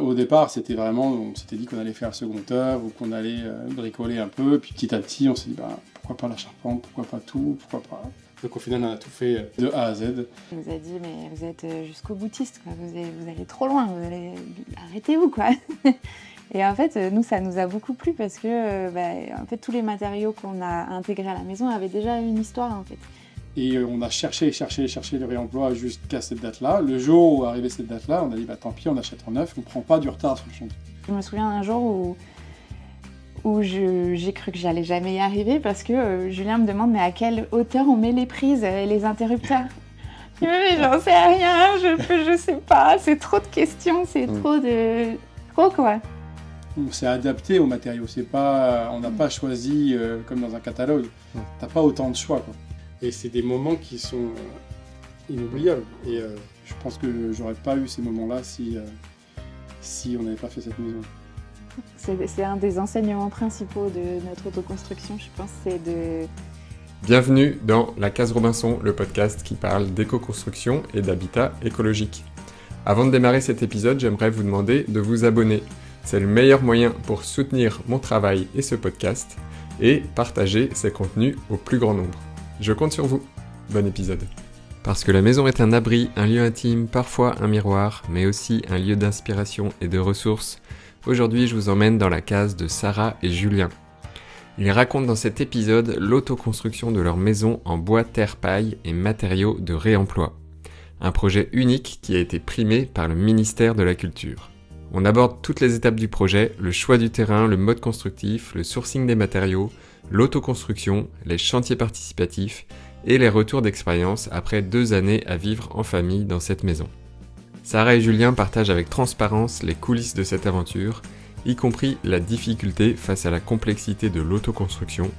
au départ, c'était vraiment, on s'était dit qu'on allait faire seconde œuvre ou qu'on allait bricoler un peu. Puis petit à petit, on s'est dit, pourquoi pas la charpente, pourquoi pas tout, pourquoi pas. Donc au final, on a tout fait de A à Z. On nous a dit, mais vous êtes jusqu'au boutiste, quoi. Vous allez trop loin, arrêtez-vous, quoi. Et en fait, nous, ça nous a beaucoup plu parce que en fait, tous les matériaux qu'on a intégrés à la maison avaient déjà une histoire, en fait. Et on a cherché le réemploi jusqu'à cette date-là. Le jour où arrivait cette date-là, on a dit tant pis, on achète en neuf, on ne prend pas du retard sur le chantier. Je me souviens d'un jour où j'ai cru que j'allais jamais y arriver parce que Julien me demande mais à quelle hauteur on met les prises et les interrupteurs. Je me dis mais j'en sais rien, je sais pas, c'est trop de questions, c'est trop quoi. On s'est adapté aux matériaux, on n'a pas choisi comme dans un catalogue. T'as pas autant de choix, quoi. Et c'est des moments qui sont inoubliables. Et je pense que j'aurais pas eu ces moments-là si on n'avait pas fait cette maison. C'est un des enseignements principaux de notre autoconstruction, je pense, c'est de... Bienvenue dans La Case Robinson, le podcast qui parle d'éco-construction et d'habitat écologique. Avant de démarrer cet épisode, j'aimerais vous demander de vous abonner. C'est le meilleur moyen pour soutenir mon travail et ce podcast et partager ces contenus au plus grand nombre. Je compte sur vous. Bon épisode. Parce que la maison est un abri, un lieu intime, parfois un miroir, mais aussi un lieu d'inspiration et de ressources, aujourd'hui je vous emmène dans la case de Sarah et Julien. Ils racontent dans cet épisode l'autoconstruction de leur maison en bois terre-paille et matériaux de réemploi. Un projet unique qui a été primé par le ministère de la Culture. On aborde toutes les étapes du projet, le choix du terrain, le mode constructif, le sourcing des matériaux, l'autoconstruction, les chantiers participatifs et les retours d'expérience après 2 années à vivre en famille dans cette maison. Sarah et Julien partagent avec transparence les coulisses de cette aventure, y compris la difficulté face à la complexité de l'autoconstruction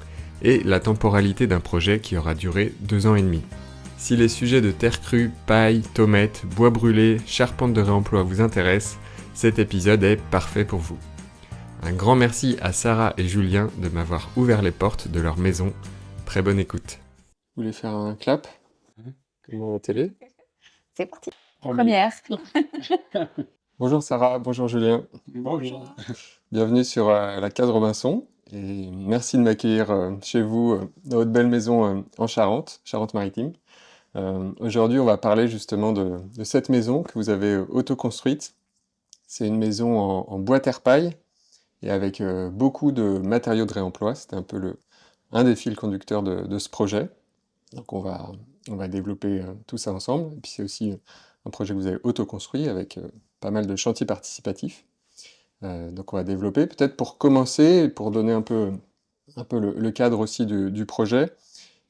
et la temporalité d'un projet qui aura duré 2 ans et demi. Si les sujets de terre crue, paille, tomates, bois brûlé, charpente de réemploi vous intéressent, cet épisode est parfait pour vous. Un grand merci à Sarah et Julien de m'avoir ouvert les portes de leur maison. Très bonne écoute. Vous voulez faire un clap comme à la télé? C'est parti. Première. Bonjour Sarah, bonjour Julien. Bonjour. Bienvenue sur La Case Robinson et merci de m'accueillir chez vous dans votre belle maison en Charente-Maritime. Aujourd'hui, on va parler justement de cette maison que vous avez autoconstruite. C'est une maison en bois terre-paille et avec beaucoup de matériaux de réemploi. C'était un peu un des fils conducteurs de ce projet. Donc on va développer tout ça ensemble. Et puis c'est aussi un projet que vous avez autoconstruit avec pas mal de chantiers participatifs. Donc on va développer. Peut-être pour commencer, pour donner un peu le cadre aussi du projet,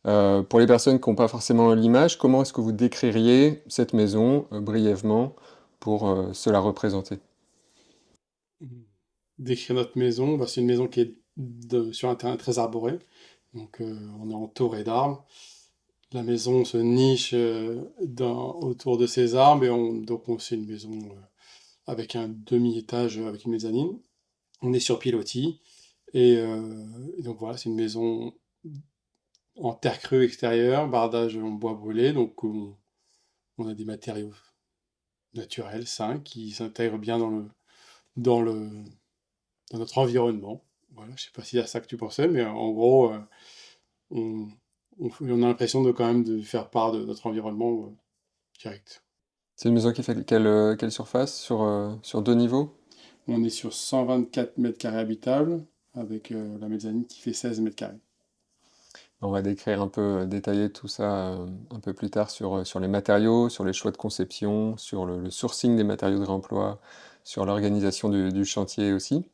pour les personnes qui n'ont pas forcément l'image, comment est-ce que vous décririez cette maison brièvement pour se la représenter? Décrire notre maison, c'est une maison qui est sur un terrain très arboré. Donc on est entouré d'arbres. La maison se niche autour de ces arbres et c'est une maison avec un demi-étage avec une mezzanine. On est sur pilotis et donc voilà, c'est une maison en terre crue extérieure, bardage en bois brûlé, donc on a des matériaux naturels, sains, qui s'intègrent bien dans notre environnement. Voilà, je sais pas si c'est à ça que tu pensais, mais en gros, on a l'impression quand même de faire part de notre environnement direct. C'est une maison qui fait quelle surface sur 2 niveaux? On est sur 124 mètres carrés habitables, avec la mezzanine qui fait 16 mètres carrés. On va décrire un peu, détailler tout ça un peu plus tard sur les matériaux, sur les choix de conception, sur le sourcing des matériaux de réemploi, sur l'organisation du chantier aussi.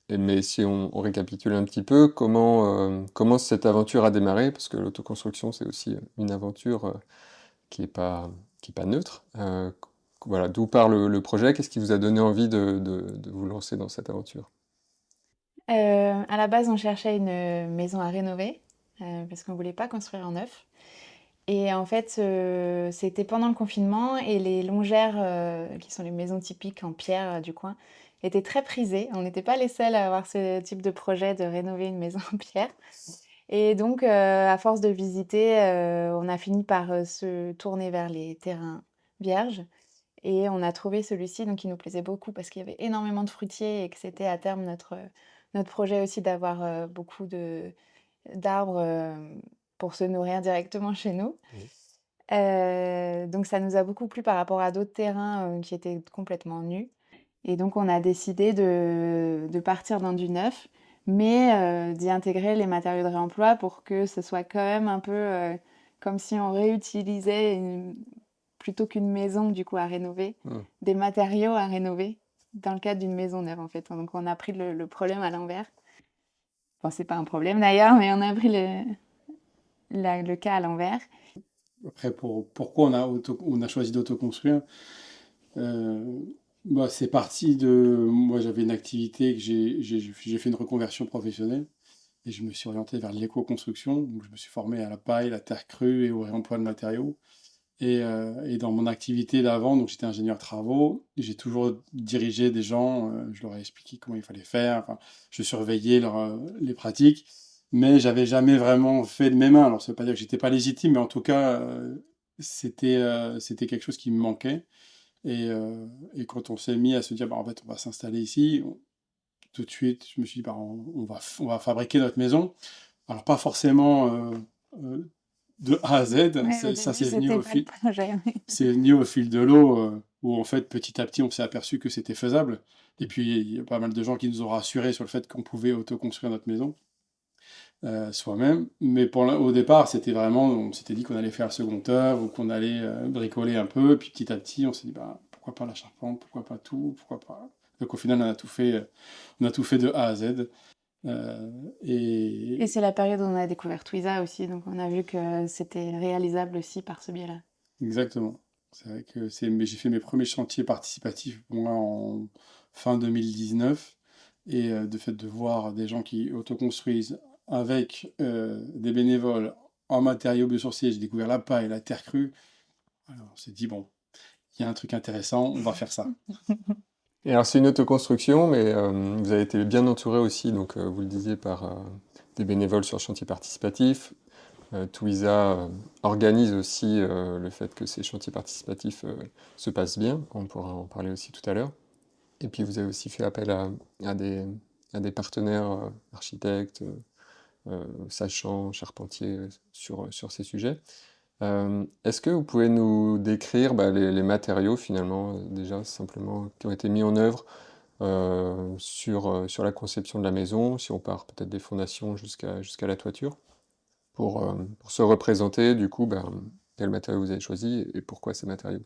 Mais si on récapitule un petit peu, comment cette aventure a démarré, parce que l'autoconstruction c'est aussi une aventure qui est pas neutre. Voilà, d'où part le projet, qu'est-ce qui vous a donné envie de vous lancer dans cette aventure? À la base, on cherchait une maison à rénover parce qu'on voulait pas construire en neuf. Et en fait, c'était pendant le confinement et les longères, qui sont les maisons typiques en pierre du coin, étaient très prisées. On n'était pas les seuls à avoir ce type de projet de rénover une maison en pierre. Et donc, à force de visiter, on a fini par se tourner vers les terrains vierges. Et on a trouvé celui-ci, donc qui nous plaisait beaucoup parce qu'il y avait énormément de fruitiers et que c'était à terme notre projet aussi d'avoir, beaucoup d'arbres, pour se nourrir directement chez nous. Oui. Donc ça nous a beaucoup plu par rapport à d'autres terrains, qui étaient complètement nus. Et donc on a décidé de partir dans du neuf, mais d'y intégrer les matériaux de réemploi pour que ce soit quand même un peu, comme si on réutilisait plutôt qu'une maison du coup à rénover, Mmh. des matériaux à rénover dans le cadre d'une maison neuve en fait. Donc on a pris le problème à l'envers. Bon, c'est pas un problème d'ailleurs, mais on a pris le cas à l'envers. Après, pourquoi on a choisi d'autoconstruire? Euh, Bah, c'est parti de... Moi, j'avais une activité que j'ai fait une reconversion professionnelle et je me suis orienté vers l'éco-construction. Donc, je me suis formé à la paille, la terre crue et au réemploi de matériaux. Et dans mon activité d'avant, donc j'étais ingénieur travaux, j'ai toujours dirigé des gens, je leur ai expliqué comment il fallait faire, enfin, je surveillais les pratiques, mais j'avais jamais vraiment fait de mes mains. Alors ça veut pas dire que j'étais pas légitime, mais en tout cas, c'était quelque chose qui me manquait. Et quand on s'est mis à se dire, bah, en fait, on va s'installer ici, tout de suite, je me suis dit, bah, on va fabriquer notre maison. Alors pas forcément de A à Z, Ouais, au ça début, c'est venu c'était au pas le fil. projet, oui. C'est venu au fil de l'eau, où en fait, petit à petit, on s'est aperçu que c'était faisable. Et puis, il y a pas mal de gens qui nous ont rassurés sur le fait qu'on pouvait autoconstruire notre maison soi-même. Mais au départ, c'était vraiment, on s'était dit qu'on allait faire le second œuvre ou qu'on allait bricoler un peu. Et puis petit à petit, on s'est dit, bah, pourquoi pas la charpente, pourquoi pas tout, pourquoi pas. Donc au final, on a tout fait de A à Z. Euh, Et et c'est la période où on a découvert Twiza aussi, donc on a vu que c'était réalisable aussi par ce biais-là. exactement. C'est vrai que mais j'ai fait mes premiers chantiers participatifs, moi, en fin 2019. Et de fait de voir des gens qui autoconstruisent avec des bénévoles en matériaux biosourcés, j'ai découvert la paille, la terre crue. Alors on s'est dit, bon, il y a un truc intéressant, on va faire ça. Et alors c'est une autoconstruction, mais vous avez été bien entouré aussi, donc vous le disiez, par des bénévoles sur chantier participatif. Twiza organise aussi le fait que ces chantiers participatifs se passent bien, on pourra en parler aussi tout à l'heure. Et puis vous avez aussi fait appel à des, à des partenaires architectes, sachants, charpentiers sur ces sujets. Est-ce que vous pouvez nous décrire bah, les matériaux finalement, déjà simplement, qui ont été mis en œuvre sur la conception de la maison, si on part peut-être des fondations jusqu'à la toiture, pour se représenter du coup ben, quels matériaux vous avez choisi et pourquoi ces matériaux?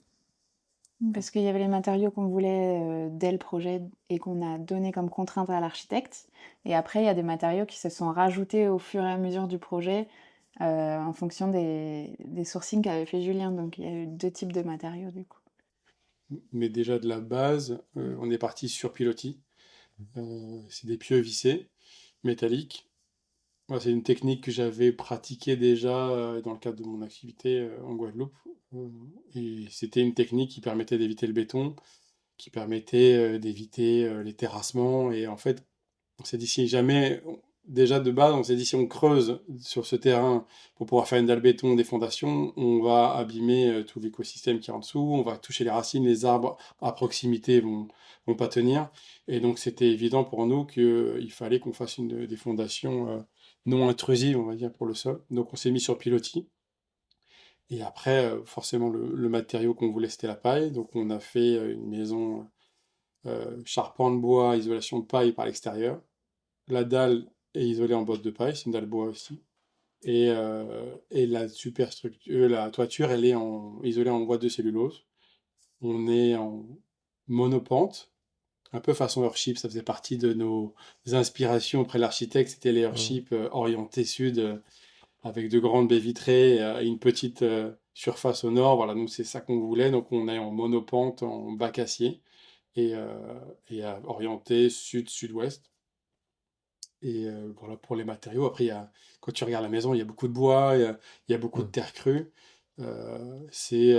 Parce qu'il y avait les matériaux qu'on voulait dès le projet et qu'on a donné comme contrainte à l'architecte. Et après, il y a des matériaux qui se sont rajoutés au fur et à mesure du projet en fonction des sourcings qu'avait fait Julien. Donc il y a eu deux types de matériaux du coup. Mais déjà de la base, on est parti sur pilotis. C'est des pieux vissés, métalliques. Moi, c'est une technique que j'avais pratiquée déjà dans le cadre de mon activité en Guadeloupe. Euh, et c'était une technique qui permettait d'éviter le béton, qui permettait d'éviter les terrassements. Et en fait, on s'est dit si jamais, déjà de base, on s'est dit si on creuse sur ce terrain pour pouvoir faire une dalle béton, des fondations, on va abîmer tout l'écosystème qui est en dessous, on va toucher les racines, les arbres à proximité vont pas tenir. Et donc c'était évident pour nous qu'il fallait qu'on fasse des fondations non intrusives, on va dire, pour le sol. Donc on s'est mis sur pilotis. Et après, forcément, le matériau qu'on voulait, c'était la paille. Donc on a fait une maison charpente bois, isolation de paille par l'extérieur. La dalle est isolée en boîte de paille, c'est une dalle bois aussi. Et la superstructure, la toiture, elle est isolée en boîte de cellulose. On est en monopente, un peu façon Earthship, ça faisait partie de nos inspirations auprès de l'architecte, c'était les Mhm. Earthship orientés sud, avec de grandes baies vitrées et une petite surface au nord. Voilà, nous c'est ça qu'on voulait, donc on est en monopente, en bac acier, et, euh, orienté sud-sud-ouest. Et voilà pour les matériaux. Après, quand tu regardes la maison, il y a beaucoup de bois, il y a beaucoup de Mhm. terre crue. C'est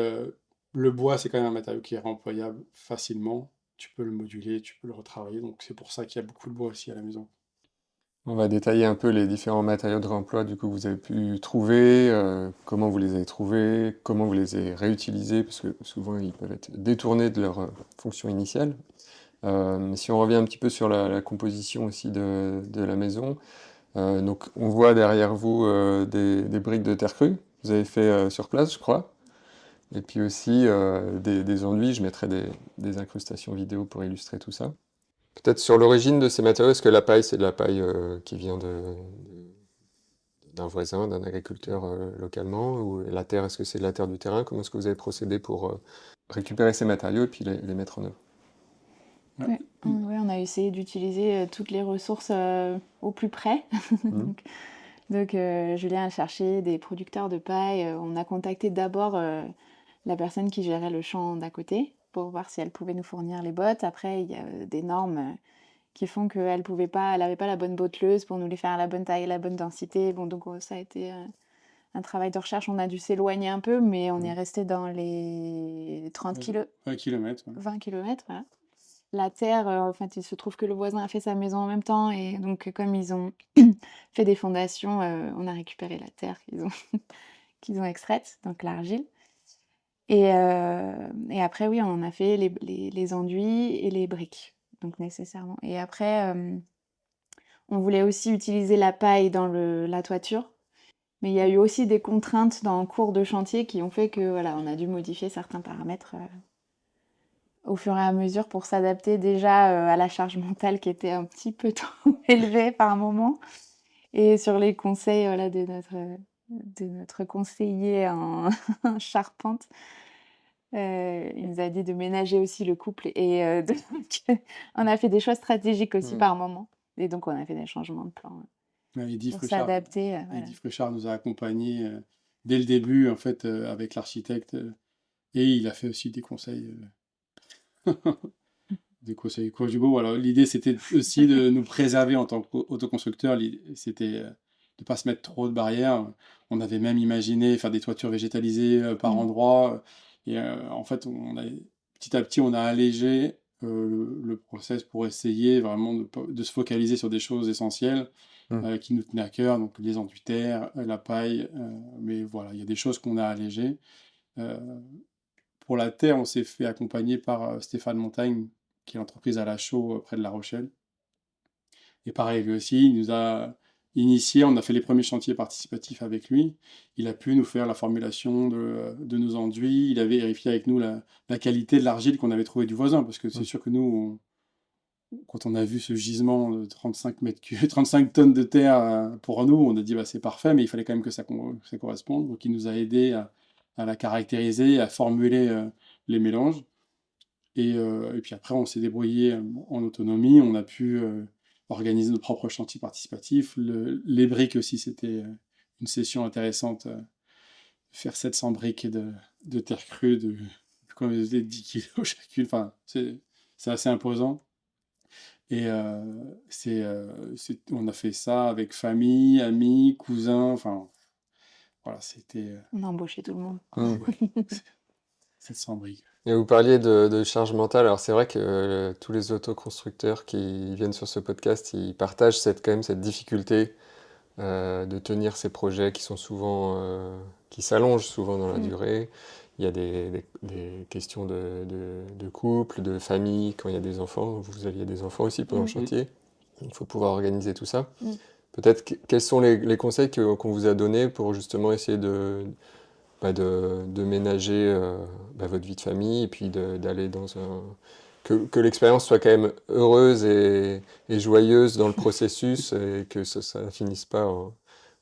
le bois, c'est quand même un matériau qui est réemployable facilement. Tu peux le moduler, tu peux le retravailler. Donc c'est pour ça qu'il y a beaucoup de bois aussi à la maison. On va détailler un peu les différents matériaux de réemploi du coup que vous avez pu trouver, comment vous les avez trouvés, comment vous les avez réutilisés, parce que souvent ils peuvent être détournés de leur fonction initiale. Si on revient un petit peu sur la composition aussi de la maison, donc on voit derrière vous des briques de terre crue, vous avez fait sur place je crois, et puis aussi des enduits, je mettrai des incrustations vidéo pour illustrer tout ça. Peut-être sur l'origine de ces matériaux, est-ce que la paille, c'est de la paille qui vient d'un voisin, d'un agriculteur localement, ou la terre, est-ce que c'est de la terre du terrain? Comment est-ce que vous avez procédé pour récupérer ces matériaux et puis les mettre en œuvre? Ouais. Ouais, ouais, on a essayé d'utiliser toutes les ressources au plus près. Mhm. Julien a cherché des producteurs de paille. On a contacté d'abord la personne qui gérait le champ d'à côté pour voir si elle pouvait nous fournir les bottes. Après, il y a des normes qui font qu'elle pouvait pas, elle avait pas la bonne botteleuse pour nous les faire à la bonne taille, la bonne densité. Bon, donc ça a été un travail de recherche. On a dû s'éloigner un peu, mais on est resté dans les 30 kilos, 20 km. 20 kilomètres, voilà. La terre, en fait, il se trouve que le voisin a fait sa maison en même temps et donc comme ils ont fait des fondations, on a récupéré la terre qu'ils ont extraite, donc l'argile. Et après, oui, on a fait les enduits et les briques, donc nécessairement. Et après, on voulait aussi utiliser la paille dans la toiture, mais il y a eu aussi des contraintes dans le cours de chantier qui ont fait que voilà, on a dû modifier certains paramètres au fur et à mesure pour s'adapter déjà à la charge mentale qui était un petit peu trop élevée par moment et sur les conseils voilà, de notre conseiller en en charpente. Il nous a dit de ménager aussi le couple et on a fait des choix stratégiques aussi Mhm. par moment et donc on a fait des changements de plan Ouais, Edith pour Richard. s'adapter, voilà. Edith Richard nous a accompagnés dès le début, en fait, avec l'architecte. Et il a fait aussi des conseils conjugaux. Alors, l'idée, c'était aussi de nous préserver en tant qu'autoconstructeur. C'était de ne pas se mettre trop de barrières. On avait même imaginé faire des toitures végétalisées par Mmh. endroits. Et en fait, petit à petit, on a allégé le process pour essayer vraiment de se focaliser sur des choses essentielles Mhm. qui nous tenaient à cœur, donc les enduits de terre, la paille. Mais voilà, il y a des choses qu'on a allégées. Euh, pour la terre, on s'est fait accompagner par Stéphane Montagne, qui est l'entreprise à La Chaux près de La Rochelle. Et pareil, lui aussi, il nous a initiés. On a fait les premiers chantiers participatifs avec lui. Il a pu nous faire la formulation de nos enduits. Il a vérifié avec nous la qualité de l'argile qu'on avait trouvée du voisin. Parce que c'est sûr que nous, quand on a vu ce gisement de 35 mètres cubes, 35 tonnes de terre pour nous, on a dit bah, c'est parfait, mais il fallait quand même que ça corresponde. Donc il nous a aidé à la caractériser, à formuler les mélanges. Et puis après, on s'est débrouillé en autonomie. On a pu organiser nos propres chantiers participatifs. Les briques aussi, c'était une session intéressante. Faire 700 briques de terre crue comme je disais, 10 kilos chacune. Enfin, c'est assez imposant. Et on a fait ça avec famille, amis, cousins. Enfin, voilà, c'était On a embauché tout le monde. Mhm. ouais, 700 briques. Et vous parliez de charge mentale, alors c'est vrai que tous les autoconstructeurs qui viennent sur ce podcast, ils partagent quand même cette difficulté de tenir ces projets qui sont souvent, qui s'allongent souvent dans la Mmh. durée. Il y a des questions de couple, de famille, quand il y a des enfants. Vous aviez des enfants aussi pendant le Mmh. chantier. Il faut pouvoir organiser tout ça. Mmh. Peut-être quels sont les conseils qu'on vous a donnés pour justement essayer de ménager votre vie de famille et puis d'aller dans un... Que l'expérience soit quand même heureuse et joyeuse dans le processus et que ça finisse pas en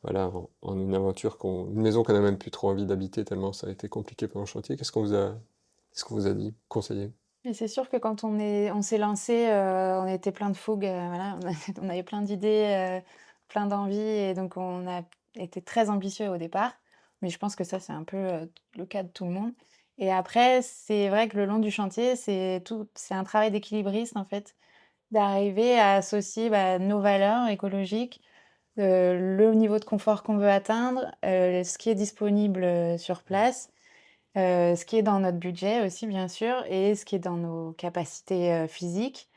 une aventure, une maison qu'on n'a même plus trop envie d'habiter tellement ça a été compliqué pendant le chantier. Qu'est-ce qu'on vous a dit, conseillé? Et c'est sûr que quand on s'est lancé, on était plein de fougue, voilà, on avait plein d'idées, plein d'envies et donc on a été très ambitieux au départ. Mais je pense que ça, c'est un peu, le cas de tout le monde. Et après, c'est vrai que le long du chantier, c'est un travail d'équilibriste, en fait, d'arriver à associer, bah, nos valeurs écologiques, le niveau de confort qu'on veut atteindre, ce qui est disponible, sur place, ce qui est dans notre budget aussi, bien sûr, et ce qui est dans nos capacités physiques.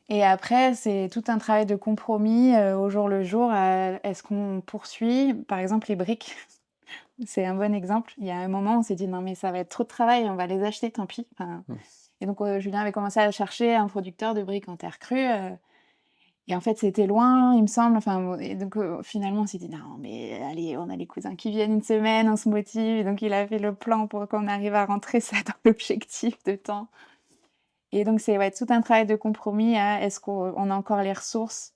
Et après, c'est tout un travail de compromis au jour le jour. Est-ce qu'on poursuit, par exemple, les briques? C'est un bon exemple. Il y a un moment, on s'est dit non, mais ça va être trop de travail, on va les acheter, tant pis. Enfin, et donc, Julien avait commencé à chercher un producteur de briques en terre crue. Et en fait, c'était loin, il me semble. Enfin, et donc, finalement, on s'est dit non, mais allez, on a les cousins qui viennent une semaine, on se motive. Et donc, il a fait le plan pour qu'on arrive à rentrer ça dans l'objectif de temps. Et donc, c'est tout un travail de compromis à est-ce qu'on a encore les ressources?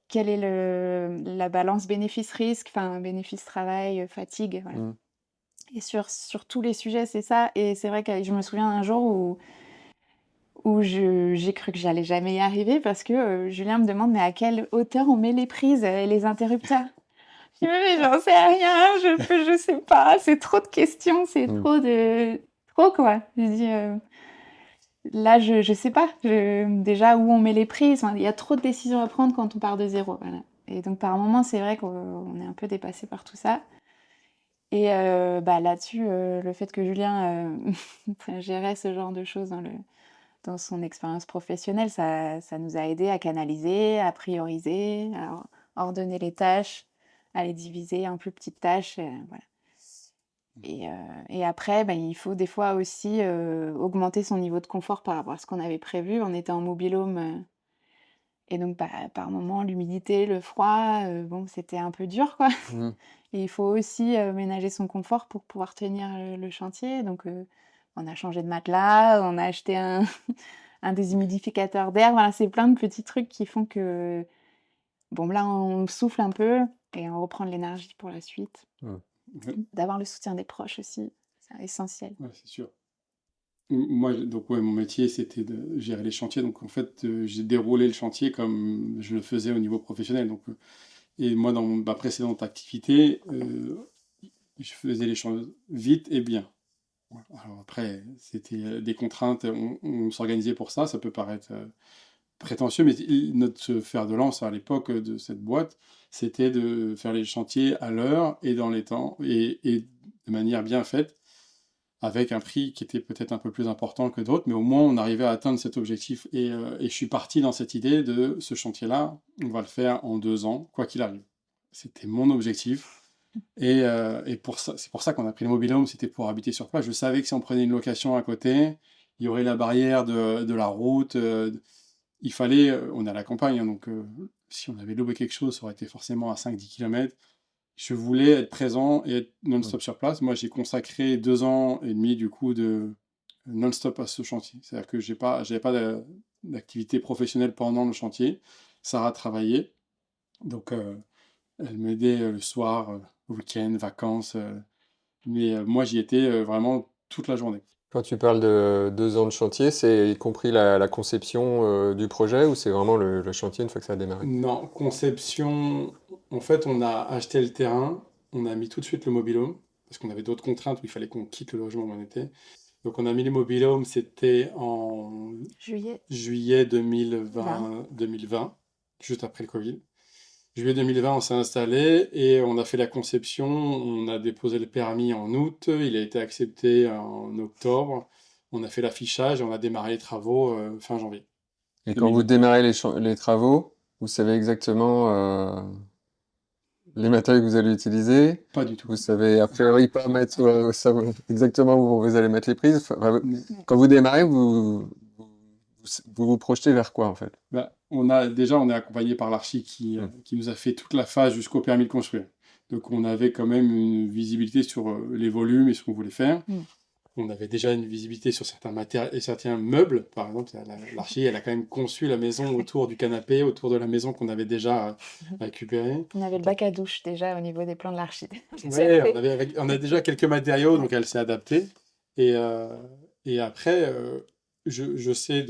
Quelle est la balance bénéfice-risque, enfin bénéfice-travail, fatigue, voilà. Et sur tous les sujets, c'est ça. Et c'est vrai que je me souviens un jour où j'ai cru que j'allais jamais y arriver parce que Julien me demande mais à quelle hauteur on met les prises et les interrupteurs? Je dis mais j'en sais rien, je sais pas, c'est trop de questions, c'est trop quoi. Je dis là je sais pas déjà où on met les prises. Enfin, il y a trop de décisions à prendre quand on part de zéro. Voilà. Et donc par moments c'est vrai qu'on est un peu dépassé par tout ça. Et là-dessus, le fait que Julien gérait ce genre de choses dans son expérience professionnelle, ça nous a aidés à canaliser, à prioriser, à ordonner les tâches, à les diviser en plus petites tâches. Voilà. Et après, il faut des fois aussi augmenter son niveau de confort par rapport à ce qu'on avait prévu. On était en mobil-home et donc par moment, l'humidité, le froid, bon, c'était un peu dur, quoi. Et il faut aussi ménager son confort pour pouvoir tenir le chantier. Donc, on a changé de matelas, on a acheté un déshumidificateur d'air. Voilà, c'est plein de petits trucs qui font que, bon, là, on souffle un peu et on reprend de l'énergie pour la suite. D'avoir le soutien des proches aussi, c'est essentiel. Ouais, c'est sûr. Moi, donc, mon métier, c'était de gérer les chantiers. Donc, en fait, j'ai déroulé le chantier comme je le faisais au niveau professionnel. Donc, et moi, dans ma précédente activité, je faisais les choses vite et bien. Alors après, c'était des contraintes, on s'organisait pour ça. Ça peut paraître prétentieux, mais notre fer de lance à l'époque de cette boîte, c'était de faire les chantiers à l'heure et dans les temps et de manière bien faite, avec un prix qui était peut-être un peu plus important que d'autres, mais au moins on arrivait à atteindre cet objectif. Et je suis parti dans cette idée de ce chantier-là, on va le faire en 2 ans, quoi qu'il arrive. C'était mon objectif. Et c'est pour ça qu'on a pris le mobil-home, c'était pour habiter sur place. Je savais que si on prenait une location à côté, il y aurait la barrière de la route. Il fallait, on est à la campagne, hein, donc si on avait loué quelque chose, ça aurait été forcément à 5-10 km. Je voulais être présent et être non-stop sur place. Moi, j'ai consacré 2 ans et demi du coup de non-stop à ce chantier. C'est-à-dire que j'avais pas d'activité professionnelle pendant le chantier. Sarah travaillait, donc elle m'aidait le soir, le week-end, vacances. Mais moi, j'y étais vraiment toute la journée. Quand tu parles de 2 ans de chantier, c'est y compris la conception du projet ou c'est vraiment le chantier une fois que ça a démarré? Non, conception. En fait, on a acheté le terrain, on a mis tout de suite le mobil-home, parce qu'on avait d'autres contraintes où il fallait qu'on quitte le logement où on était. Donc, on a mis les mobil-home, c'était en juillet 2020, juste après le Covid. Juillet 2020, on s'est installé et on a fait la conception. On a déposé le permis en août, il a été accepté en octobre. On a fait l'affichage et on a démarré les travaux fin janvier. Et quand vous démarrez les travaux, vous savez exactement les matériaux que vous allez utiliser. Pas du tout. Vous savez a priori pas mettre exactement où vous allez mettre les prises. Enfin, quand vous démarrez, vous projetez vers quoi en fait? On est accompagné par l'archi qui nous a fait toute la phase jusqu'au permis de construire. Donc on avait quand même une visibilité sur les volumes et ce qu'on voulait faire. On avait déjà une visibilité sur certains matériaux et certains meubles. Par exemple, l'archi, elle a quand même conçu la maison autour du canapé, autour de la maison qu'on avait déjà récupérée. On avait le bac à douche déjà au niveau des plans de l'archi. Ouais, on a déjà quelques matériaux, donc elle s'est adaptée. Et après, je sais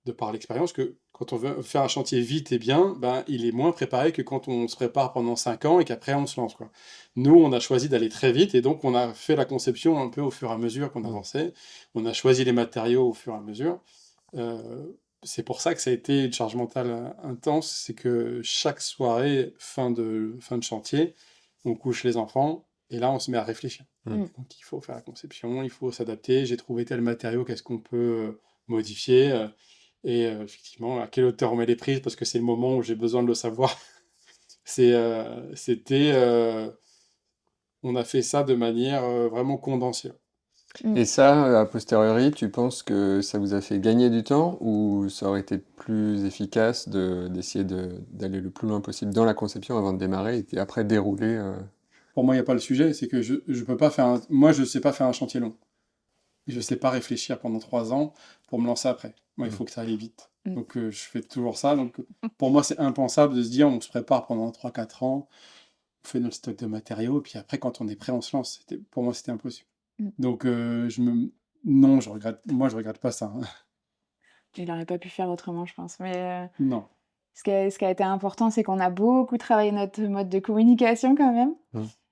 de par l'expérience que quand on veut faire un chantier vite et bien, il est moins préparé que quand on se prépare pendant 5 ans et qu'après on se lance, quoi. Nous, on a choisi d'aller très vite et donc on a fait la conception un peu au fur et à mesure qu'on avançait. On a choisi les matériaux au fur et à mesure. C'est pour ça que ça a été une charge mentale intense, c'est que chaque soirée, fin de chantier, on couche les enfants et là on se met à réfléchir. Donc il faut faire la conception, il faut s'adapter, j'ai trouvé tel matériau, qu'est-ce qu'on peut modifier Et effectivement, à quelle hauteur on met les prises, parce que c'est le moment où j'ai besoin de le savoir. C'était, on a fait ça de manière vraiment condensée. Et ça, a posteriori, tu penses que ça vous a fait gagner du temps ou ça aurait été plus efficace d'essayer d'aller le plus loin possible dans la conception avant de démarrer et après dérouler Pour moi, il n'y a pas le sujet, c'est que je peux pas faire moi, je sais pas faire un chantier long. Je sais pas réfléchir pendant 3 ans pour me lancer après. Moi, il faut que ça aille vite. Mm. Donc, je fais toujours ça. Donc, pour moi, c'est impensable de se dire, on se prépare pendant 3 4 ans, on fait notre stock de matériaux, et puis après, quand on est prêt, on se lance. Pour moi, c'était impossible. Mm. Donc, non, moi, je regrette pas ça, hein. Il n'aurait pas pu faire autrement, je pense. Mais Non. ce qui a été important, c'est qu'on a beaucoup travaillé notre mode de communication quand même.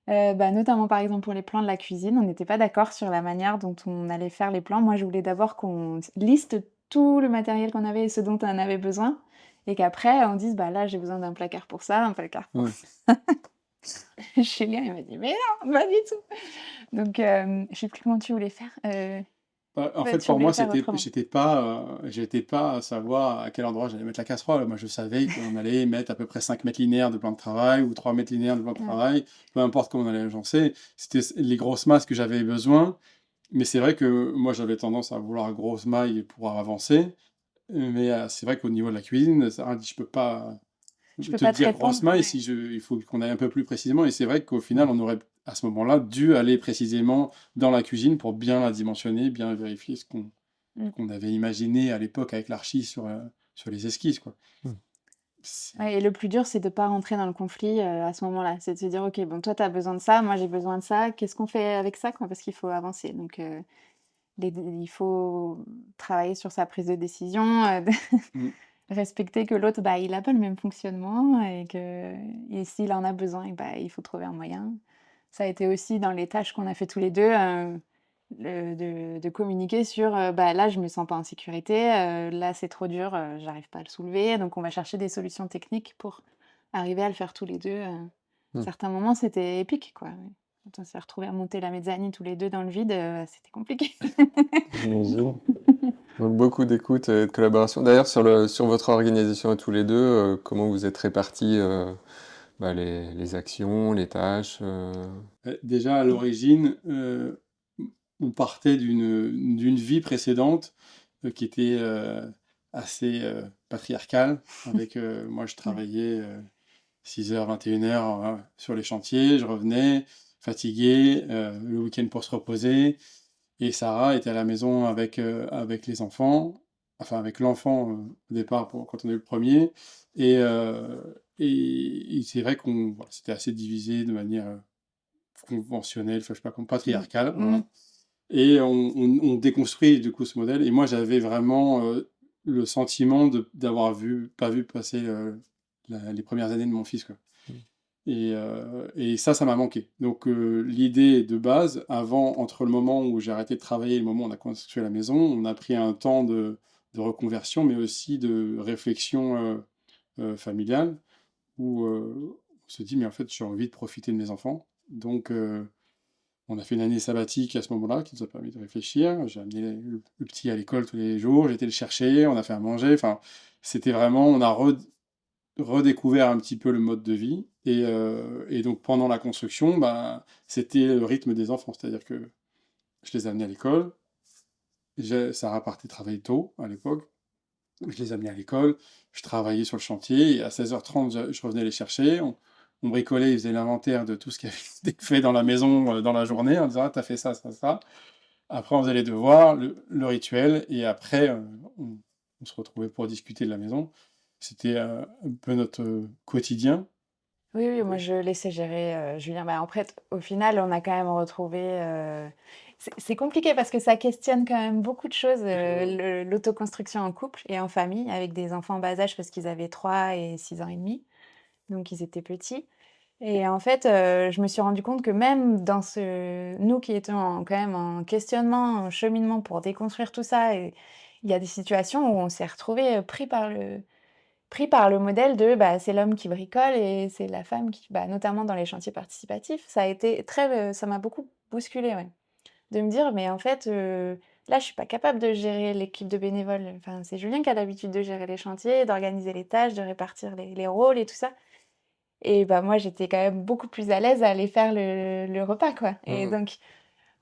Notamment, par exemple, pour les plans de la cuisine, on n'était pas d'accord sur la manière dont on allait faire les plans. Moi, je voulais d'abord qu'on liste tout le matériel qu'on avait et ce dont on avait besoin, et qu'après, on dise, bah là, j'ai besoin d'un placard pour ça, un placard pour Ouais. ça. Julien, il m'a dit, mais non, pas du tout. Donc, je sais plus comment tu voulais faire. En fait, Tu pour voulais moi, le faire autrement. j'étais pas à savoir à quel endroit j'allais mettre la casserole. Moi, je savais qu'on allait mettre à peu près 5 mètres linéaires de plan de travail ou 3 mètres linéaires de plan de Ouais. travail, peu importe comment on allait agencer. C'était les grosses masses que j'avais besoin. Mais c'est vrai que moi, j'avais tendance à vouloir grosse maille pour avancer. Mais c'est vrai qu'au niveau de la cuisine, ça, je peux pas Je peux te pas te dire grosse répondre. maille Ouais. il faut qu'on aille un peu plus précisément. Et c'est vrai qu'au final, on aurait à ce moment-là dû aller précisément dans la cuisine pour bien la dimensionner, bien vérifier ce Mm. qu'on avait imaginé à l'époque avec l'archi sur les esquisses, quoi. Mm. C'est- Ouais, et le plus dur, c'est de pas rentrer dans le conflit à ce moment-là. C'est de se dire, ok, bon, toi, tu as besoin de ça, moi, j'ai besoin de ça. Qu'est-ce qu'on fait avec ça, quoi? Parce qu'il faut avancer. Donc, il faut travailler sur sa prise de décision, Mm. respecter que l'autre, bah, il a pas le même fonctionnement et s'il en a besoin, et bah, il faut trouver un moyen. Ça a été aussi dans les tâches qu'on a fait tous les deux, de communiquer sur, bah, là, je me sens pas en sécurité, là, c'est trop dur, j'arrive pas à le soulever. Donc on va chercher des solutions techniques pour arriver à le faire tous les 2. Mm. Certains moments, c'était épique, quoi, ouais. Quand on s'est retrouvés à monter la mezzanine tous les 2 dans le vide, c'était compliqué. J'imagine. Donc beaucoup d'écoute et de collaboration. D'ailleurs, sur votre organisation à tous les deux, comment vous êtes répartis les actions, les tâches Déjà, à l'origine, on partait d'une vie précédente qui était assez patriarcale. Avec, moi, je Ouais. travaillais 6h, 21h sur les chantiers. Je revenais fatigué, le week-end pour se reposer. Et Sarah était à la maison avec les enfants, enfin avec l'enfant au départ quand on est le premier. Et, euh, et c'est vrai qu'on voilà, c'était assez divisé de manière conventionnelle, enfin, je sais pas, comme Mmh. patriarcale. Mmh. Voilà. Et on déconstruit du coup ce modèle. Et moi, j'avais vraiment le sentiment d'avoir pas vu passer les premières années de mon fils, quoi. Et ça m'a manqué. Donc l'idée de base, entre le moment où j'ai arrêté de travailler et le moment où on a construit la maison, on a pris un temps de reconversion, mais aussi de réflexion familiale, où on se dit, mais en fait, j'ai envie de profiter de mes enfants. Donc on a fait une année sabbatique à ce moment-là, qui nous a permis de réfléchir. J'ai amené le petit à l'école tous les jours, j'ai été le chercher, on a fait à manger. Enfin, c'était vraiment, on a redécouvert un petit peu le mode de vie. Et donc pendant la construction, bah, c'était le rythme des enfants. C'est-à-dire que je les amenais à l'école. Sarah partait travailler tôt à l'époque. Je les amenais à l'école. Je travaillais sur le chantier. Et à 16h30, je revenais les chercher. On bricolait, ils faisaient l'inventaire de tout ce qui avait été fait dans la maison dans la journée en disant, ah, t'as fait ça, ça, ça. Après, on faisait les devoirs, le rituel. Et après, on se retrouvait pour discuter de la maison. C'était un peu notre quotidien. Oui, oui, moi je laissais gérer Julien. Bah, en fait, au final, on a quand même retrouvé. C'est compliqué parce que ça questionne quand même beaucoup de choses, l'autoconstruction en couple et en famille, avec des enfants en bas âge parce qu'ils avaient 3 et 6 ans et demi, donc ils étaient petits. Et en fait, je me suis rendu compte que même dans nous qui étions quand même en questionnement, en cheminement pour déconstruire tout ça, et il y a des situations où on s'est retrouvés pris par le modèle de, bah, c'est l'homme qui bricole et c'est la femme qui, bah, notamment dans les chantiers participatifs, ça a été ça m'a beaucoup bousculée, ouais. De me dire: «Mais en fait, là, je suis pas capable de gérer l'équipe de bénévoles. Enfin, c'est Julien qui a l'habitude de gérer les chantiers, d'organiser les tâches, de répartir les rôles et tout ça. Et bah, moi, j'étais quand même beaucoup plus à l'aise à aller faire le repas, quoi. Et donc,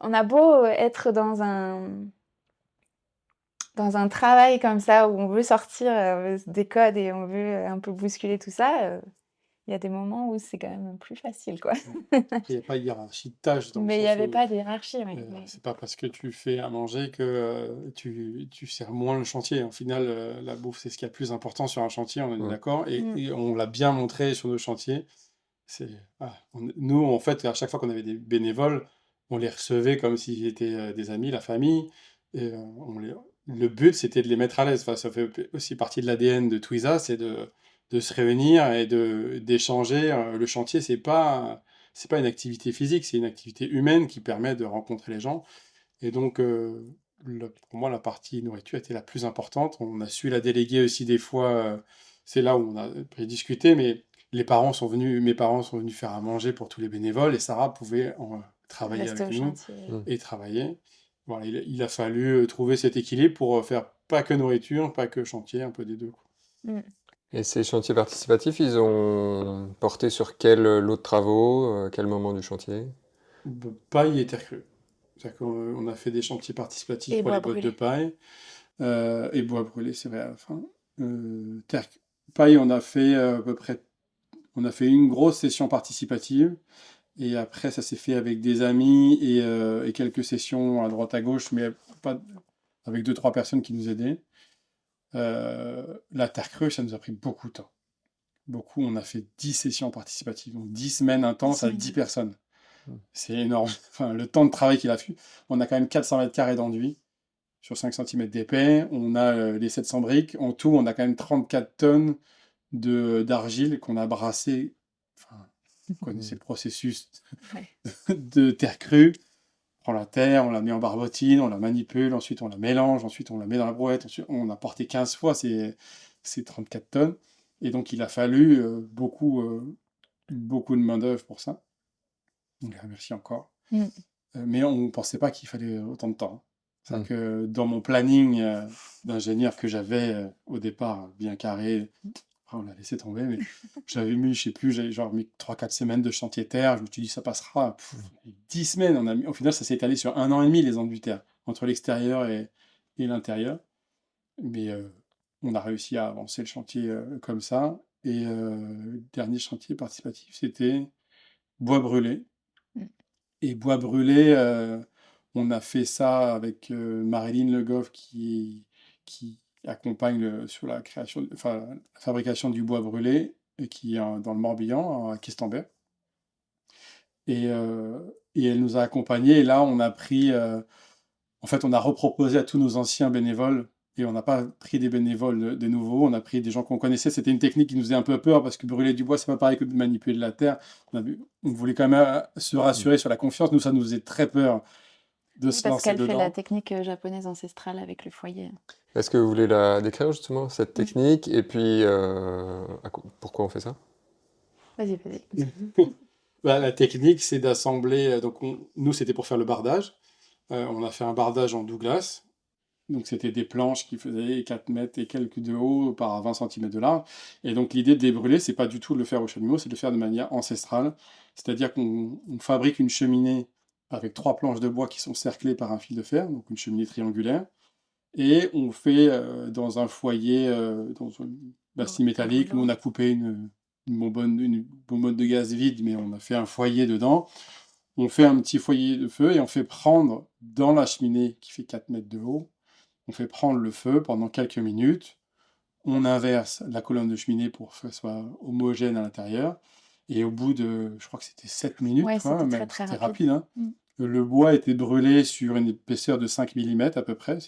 on a beau être dans un travail comme ça où on veut sortir des codes et on veut un peu bousculer tout ça, il y a des moments où c'est quand même plus facile, quoi. Après, il n'y a pas de hiérarchie de tâches dans le Mais il n'y sens avait où pas de hiérarchie, oui. c'est pas parce que tu fais à manger que tu sers moins le chantier. Au final, la bouffe, c'est ce qui est le plus important sur un chantier, on est d'accord, et on l'a bien montré sur nos chantiers. Nous, en fait, à chaque fois qu'on avait des bénévoles, on les recevait comme s'ils étaient des amis, la famille. Et le but, c'était de les mettre à l'aise. Enfin, ça fait aussi partie de l'ADN de Twiza, c'est de se réunir et d'échanger. Le chantier, c'est pas une activité physique, c'est une activité humaine qui permet de rencontrer les gens. Et donc, pour moi, la partie nourriture était la plus importante. On a su la déléguer aussi des fois. C'est là où on a discuté, mais mes parents sont venus faire à manger pour tous les bénévoles et Sarah pouvait travailler Rester avec au nous chantier. et travailler. Voilà, il a fallu trouver cet équilibre pour faire pas que nourriture, pas que chantier, un peu des deux, quoi. Mm. Et ces chantiers participatifs, ils ont porté sur quel lot de travaux, quel moment du chantier? Paille et terre crue. C'est-à-dire qu'on a fait des chantiers participatifs Et pour les bois bottes de brûlé. paille et bois brûlé, c'est vrai, à la fin. Paille, on a fait à peu près, on a fait une grosse session participative et après ça s'est fait avec des amis et quelques sessions à droite à gauche, mais pas avec 2-3 personnes qui nous aidaient. La terre crue, ça nous a pris beaucoup de temps. Beaucoup, on a fait 10 sessions participatives, donc 10 semaines intenses à 10 personnes. C'est énorme. Enfin, le temps de travail qu'il a fait. On a quand même 400 mètres carrés d'enduit sur 5 cm d'épais. On a les 700 briques. En tout, on a quand même 34 tonnes d'argile qu'on a brassé. Enfin, vous connaissez le processus Ouais. de terre crue. On prend la terre, on la met en barbotine, on la manipule, ensuite on la mélange, ensuite on la met dans la brouette, ensuite on a porté 15 fois ces 34 tonnes. Et donc il a fallu beaucoup de main-d'œuvre pour ça. On les remercie encore. Mais on ne pensait pas qu'il fallait autant de temps. C'est-à-dire que dans mon planning d'ingénieur que j'avais au départ, bien carré, après on l'a laissé tomber, mais j'avais mis, je sais plus, j'avais genre mis 3-4 semaines de chantier terre, je me suis dit ça passera. 10 semaines, au final ça s'est étalé sur 1 an et demi les enduits terre, entre l'extérieur et l'intérieur. Mais on a réussi à avancer le chantier comme ça. Et le dernier chantier participatif, c'était bois brûlé. Et bois brûlé, on a fait ça avec Marilyn Le Goff qui accompagne sur la création, enfin, la fabrication du bois brûlé et qui est dans le Morbihan, à Questembert. Et elle nous a accompagnés. Et là, on a pris, en fait, on a reproposé à tous nos anciens bénévoles. Et on n'a pas pris des bénévoles de nouveau, on a pris des gens qu'on connaissait. C'était une technique qui nous faisait un peu peur parce que brûler du bois, c'est pas pareil que de manipuler de la terre. On voulait quand même se rassurer sur la confiance. Nous, ça nous faisait très peur de se Parce lancer qu'elle fait la dedans. technique japonaise ancestrale avec le foyer. Est-ce que vous voulez la décrire justement, cette technique, et puis pourquoi on fait ça? Vas-y, vas-y. La technique, c'est d'assembler. Donc, nous, c'était pour faire le bardage. On a fait un bardage en Douglas. Donc, c'était des planches qui faisaient 4 mètres et quelques de haut par 20 cm de large. Et donc, l'idée de débrûler, c'est pas du tout de le faire au chalumeau, c'est de le faire de manière ancestrale. C'est-à-dire qu'on fabrique une cheminée avec 3 planches de bois qui sont cerclées par un fil de fer, donc une cheminée triangulaire. Et on fait dans un foyer, dans une bastille métallique, nous on a coupé une bonbonne de gaz vide, mais on a fait un foyer dedans. On fait un petit foyer de feu et on fait prendre dans la cheminée qui fait 4 mètres de haut, on fait prendre le feu pendant quelques minutes. On inverse la colonne de cheminée pour que ce soit homogène à l'intérieur. Et au bout de, je crois que c'était 7 minutes, Ouais, quoi, c'était même, très c'était rapide. rapide, hein. Le bois était brûlé sur une épaisseur de 5 mm à peu près.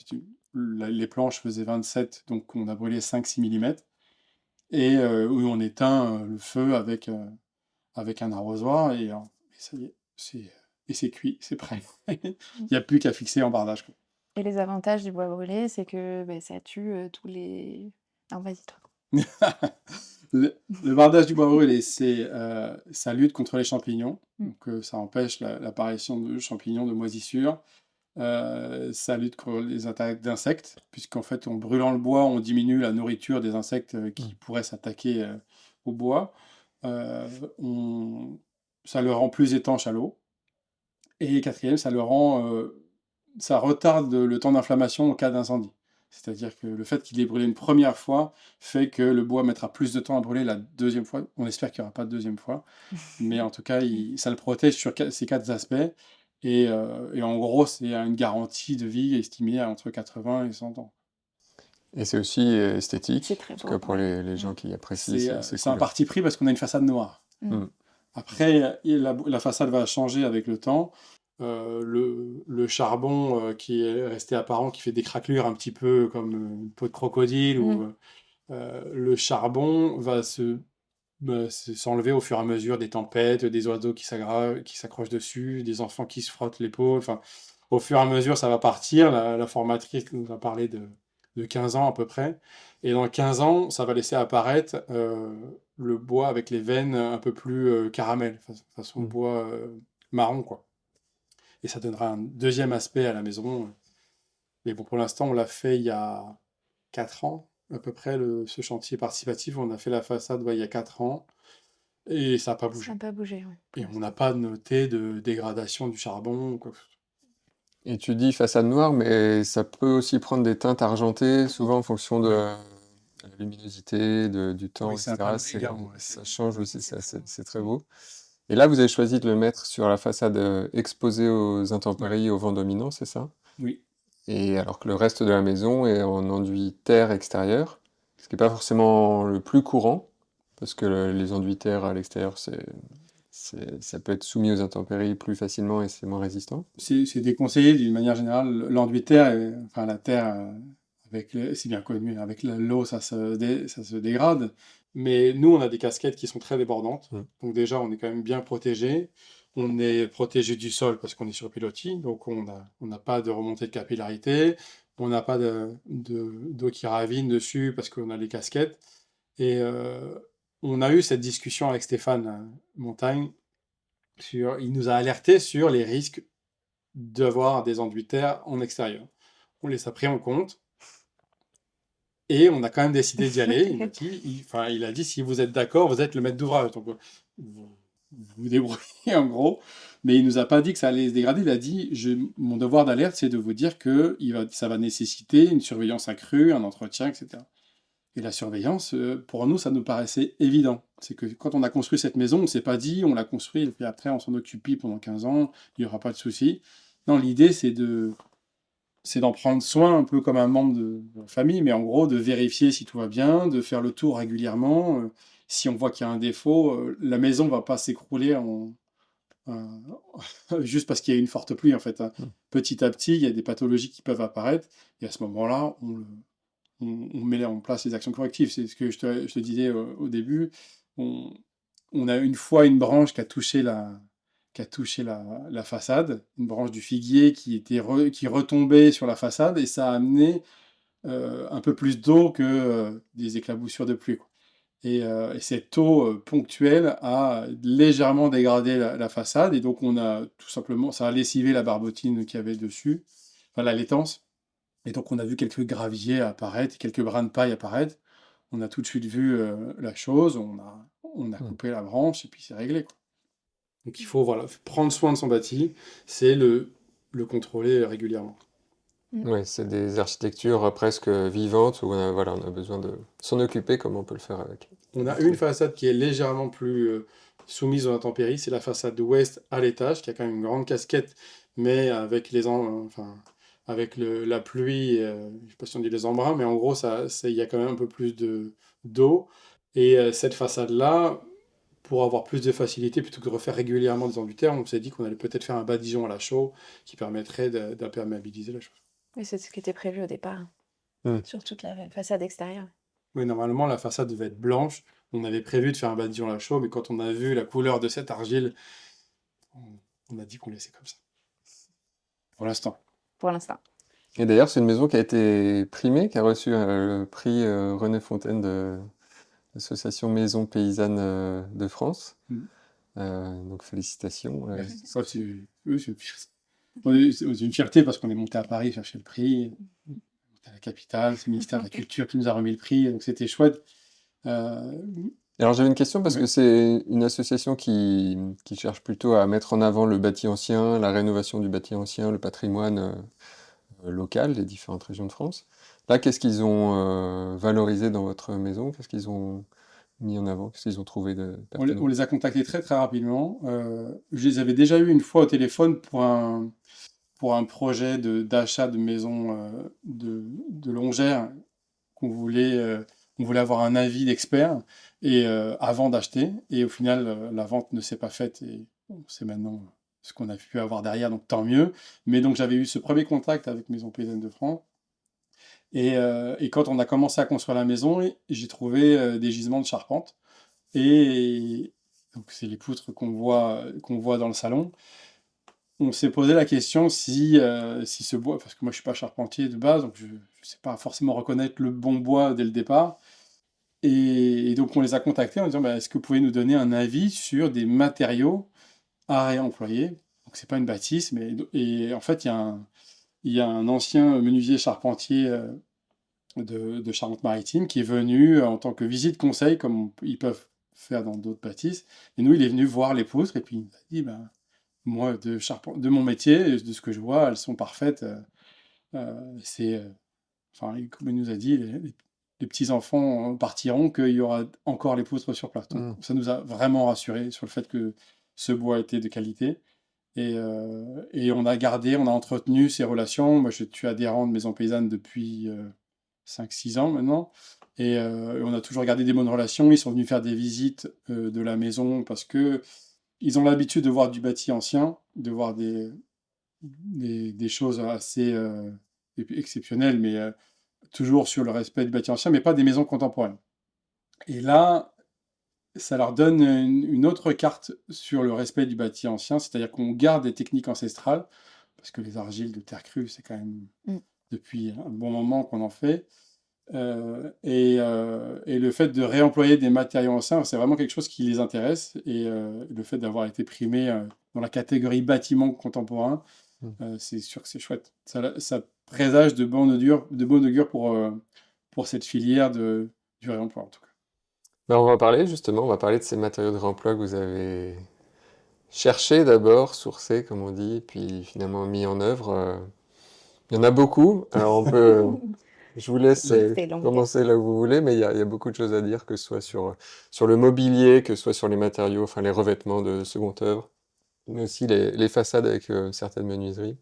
Les planches faisaient 27, donc on a brûlé 5-6 mm. Et où on éteint le feu avec un arrosoir et ça y est, c'est cuit, c'est prêt. Il n'y a plus qu'à fixer en bardage, quoi. Et les avantages du bois brûlé, c'est que ça tue tous les... Non, vas-y, toi. Le bardage du bois brûlé, ça lutte contre les champignons. Donc ça empêche l'apparition de champignons, de moisissures. Ça lutte contre les attaques d'insectes, puisqu'en fait, en brûlant le bois, on diminue la nourriture des insectes qui pourraient s'attaquer au bois. Euh, on- Ça le rend plus étanche à l'eau. Et quatrième, ça retarde le temps d'inflammation en cas d'incendie. C'est-à-dire que le fait qu'il ait brûlé une première fois fait que le bois mettra plus de temps à brûler la deuxième fois. On espère qu'il n'y aura pas de deuxième fois. Mais en tout cas, ça le protège sur ces 4 aspects. Et en gros, c'est une garantie de vie estimée à entre 80 et 100 ans. Et c'est aussi esthétique, C'est très parce beau, que pour ouais. les gens qui apprécient ces C'est un couleurs. parti pris parce qu'on a une façade noire. Mm. Après, la façade va changer avec le temps. Le charbon qui est resté apparent, qui fait des craquelures un petit peu comme une peau de crocodile, ou le charbon va s'enlever au fur et à mesure des tempêtes, des oiseaux qui s'accrochent dessus, des enfants qui se frottent l'épaule. Enfin, au fur et à mesure, ça va partir. La formatrice nous a parlé de 15 ans à peu près. Et dans 15 ans, ça va laisser apparaître le bois avec les veines un peu plus caramel, façon bois marron, quoi. Et ça donnera un deuxième aspect à la maison. Mais bon, pour l'instant, on l'a fait il y a 4 ans, à peu près, ce chantier participatif. On a fait la façade il y a 4 ans. Et ça n'a pas Ça bougé. n'a pas bougé, ouais. Et on n'a pas noté de dégradation du charbon ou quoi que ce soit. Et tu dis façade noire, mais ça peut aussi prendre des teintes argentées, souvent en fonction de la luminosité, du temps, Oui, c'est un etc. panneau également, ouais, Ça c'est- change aussi, c'est très beau. Et là, vous avez choisi de le mettre sur la façade exposée aux intempéries, au vent dominant, c'est ça? Oui. Et alors que le reste de la maison est en enduit terre extérieur, ce qui n'est pas forcément le plus courant, parce que les enduits terre à l'extérieur, ça peut être soumis aux intempéries plus facilement et c'est moins résistant. C'est déconseillé d'une manière générale. L'enduit de terre, enfin la terre, c'est bien connu, avec l'eau, ça se dégrade. Mais nous, on a des casquettes qui sont très débordantes. Mm. Donc déjà, on est quand même bien protégé. On est protégé du sol parce qu'on est sur pilotis. Donc on n'a pas de remontée de capillarité. On n'a pas d'eau qui ravine dessus parce qu'on a les casquettes. Et on a eu cette discussion avec Stéphane Montagne. Il nous a alerté sur les risques d'avoir des enduits de terre en extérieur. On les a pris en compte et on a quand même décidé d'y aller. Il a dit si vous êtes d'accord, vous êtes le maître d'ouvrage. Donc vous débrouillez en gros. Mais il nous a pas dit que ça allait se dégrader. Il a dit mon devoir d'alerte, c'est de vous dire que ça va nécessiter une surveillance accrue, un entretien, etc. Et la surveillance, pour nous, ça nous paraissait évident. C'est que quand on a construit cette maison, on ne s'est pas dit, on l'a construit, et puis après, on s'en occupe pendant 15 ans, il n'y aura pas de souci. Non, l'idée, c'est d'en prendre soin un peu comme un membre de la famille, mais en gros, de vérifier si tout va bien, de faire le tour régulièrement. Si on voit qu'il y a un défaut, la maison ne va pas s'écrouler euh, juste parce qu'il y a une forte pluie, en fait, hein. Petit à petit, il y a des pathologies qui peuvent apparaître, et à ce moment-là, on met en place les actions correctives. C'est ce que je te disais au début. On a une fois une branche qui a touché la façade, une branche du figuier qui retombait sur la façade, et ça a amené un peu plus d'eau que des éclaboussures de pluie, quoi. Et cette eau ponctuelle a légèrement dégradé la façade, et donc on a tout simplement, ça a lessivé la barbotine qu'il y avait dessus, enfin la laitance. Et donc, on a vu quelques graviers apparaître, quelques brins de paille apparaître. On a tout de suite vu la chose, on a coupé la branche et puis c'est réglé, quoi. Donc, il faut prendre soin de son bâti, c'est le contrôler régulièrement. Ouais, c'est des architectures presque vivantes où on a besoin de s'en occuper comme on peut le faire avec. On a une façade qui est légèrement plus soumise aux intempéries, c'est la façade ouest à l'étage, qui a quand même une grande casquette, mais avec avec la pluie, je ne sais pas si on dit les embruns, mais en gros, il y a quand même un peu plus d'eau. Et cette façade-là, pour avoir plus de facilité, plutôt que de refaire régulièrement des enduits de terre, on s'est dit qu'on allait peut-être faire un badigeon à la chaux qui permettrait d'imperméabiliser la chose. Oui, c'est ce qui était prévu au départ, Mm. sur toute la façade extérieure. Oui, normalement, la façade devait être blanche. On avait prévu de faire un badigeon à la chaux, mais quand on a vu la couleur de cette argile, on a dit qu'on laissait comme ça. Pour l'instant. Pour l'instant. Et d'ailleurs, c'est une maison qui a été primée, qui a reçu le prix René Fontaine de l'association Maison Paysanne de France. Mm. Donc félicitations. Merci. Ça, c'est pire. C'est une fierté parce qu'on est monté à Paris chercher le prix, à la capitale, c'est le ministère de la Culture qui nous a remis le prix, donc c'était chouette. Euh, Alors j'avais une question parce que ouais. c'est une association qui cherche plutôt à mettre en avant le bâti ancien, la rénovation du bâti ancien, le patrimoine local des différentes régions de France. Là, qu'est-ce qu'ils ont valorisé dans votre maison? Qu'est-ce qu'ils ont mis en avant? Qu'est-ce qu'ils ont trouvé de On pertinent? les a contactés très très rapidement. Je les avais déjà eu une fois au téléphone pour un projet d'achat de maison de Longères qu'on voulait, on voulait avoir un avis d'expert et avant d'acheter. Et au final, la vente ne s'est pas faite et bon, c'est maintenant ce qu'on a pu avoir derrière, donc tant mieux. Mais donc j'avais eu ce premier contact avec Maison Paysanne de France. Et quand on a commencé à construire la maison, j'ai trouvé des gisements de charpente. Et donc c'est les poutres qu'on voit dans le salon. On s'est posé la question si ce bois, parce que moi je suis pas charpentier de base, donc je ne sais pas forcément reconnaître le bon bois dès le départ. Et donc on les a contactés en disant bah, est-ce que vous pouvez nous donner un avis sur des matériaux à réemployer? Donc c'est pas une bâtisse, mais et en fait il y a un ancien menuisier charpentier de Charente-Maritime qui est venu en tant que visite conseil, comme ils peuvent faire dans d'autres bâtisses. Et nous, il est venu voir les poutres et puis il nous a dit ben, moi, de mon métier, de ce que je vois, elles sont parfaites. C'est, enfin, comme il nous a dit, les petits-enfants partiront, qu'il y aura encore les poutres sur place. Donc, Hmm. ça nous a vraiment rassurés sur le fait que ce bois était de qualité. Et on a gardé, on a entretenu ces relations. Moi, je suis adhérent de Maison Paysanne depuis 5-6 ans maintenant. Et on a toujours gardé des bonnes relations. Ils sont venus faire des visites de la maison parce que ils ont l'habitude de voir du bâti ancien, de voir des choses assez exceptionnelles, mais toujours sur le respect du bâti ancien, mais pas des maisons contemporaines. Et là, ça leur donne une autre carte sur le respect du bâti ancien, c'est-à-dire qu'on garde des techniques ancestrales, parce que les argiles de terre crue, c'est quand même Mm. depuis un bon moment qu'on en fait. Et le fait de réemployer des matériaux anciens, c'est vraiment quelque chose qui les intéresse. Et le fait d'avoir été primé dans la catégorie bâtiment contemporain, Hmm. c'est sûr que c'est chouette. Ça présage de bon augure pour cette filière du réemploi, en tout cas. Ben, on va parler justement, on va parler de ces matériaux de réemploi que vous avez cherchés d'abord, sourcés comme on dit, puis finalement mis en œuvre. Il y en a beaucoup, alors je vous laisse Liste est longue. commencer là où vous voulez, mais il y a beaucoup de choses à dire, que ce soit sur le mobilier, que ce soit sur les matériaux, enfin les revêtements de seconde œuvre, mais aussi les façades avec certaines menuiseries.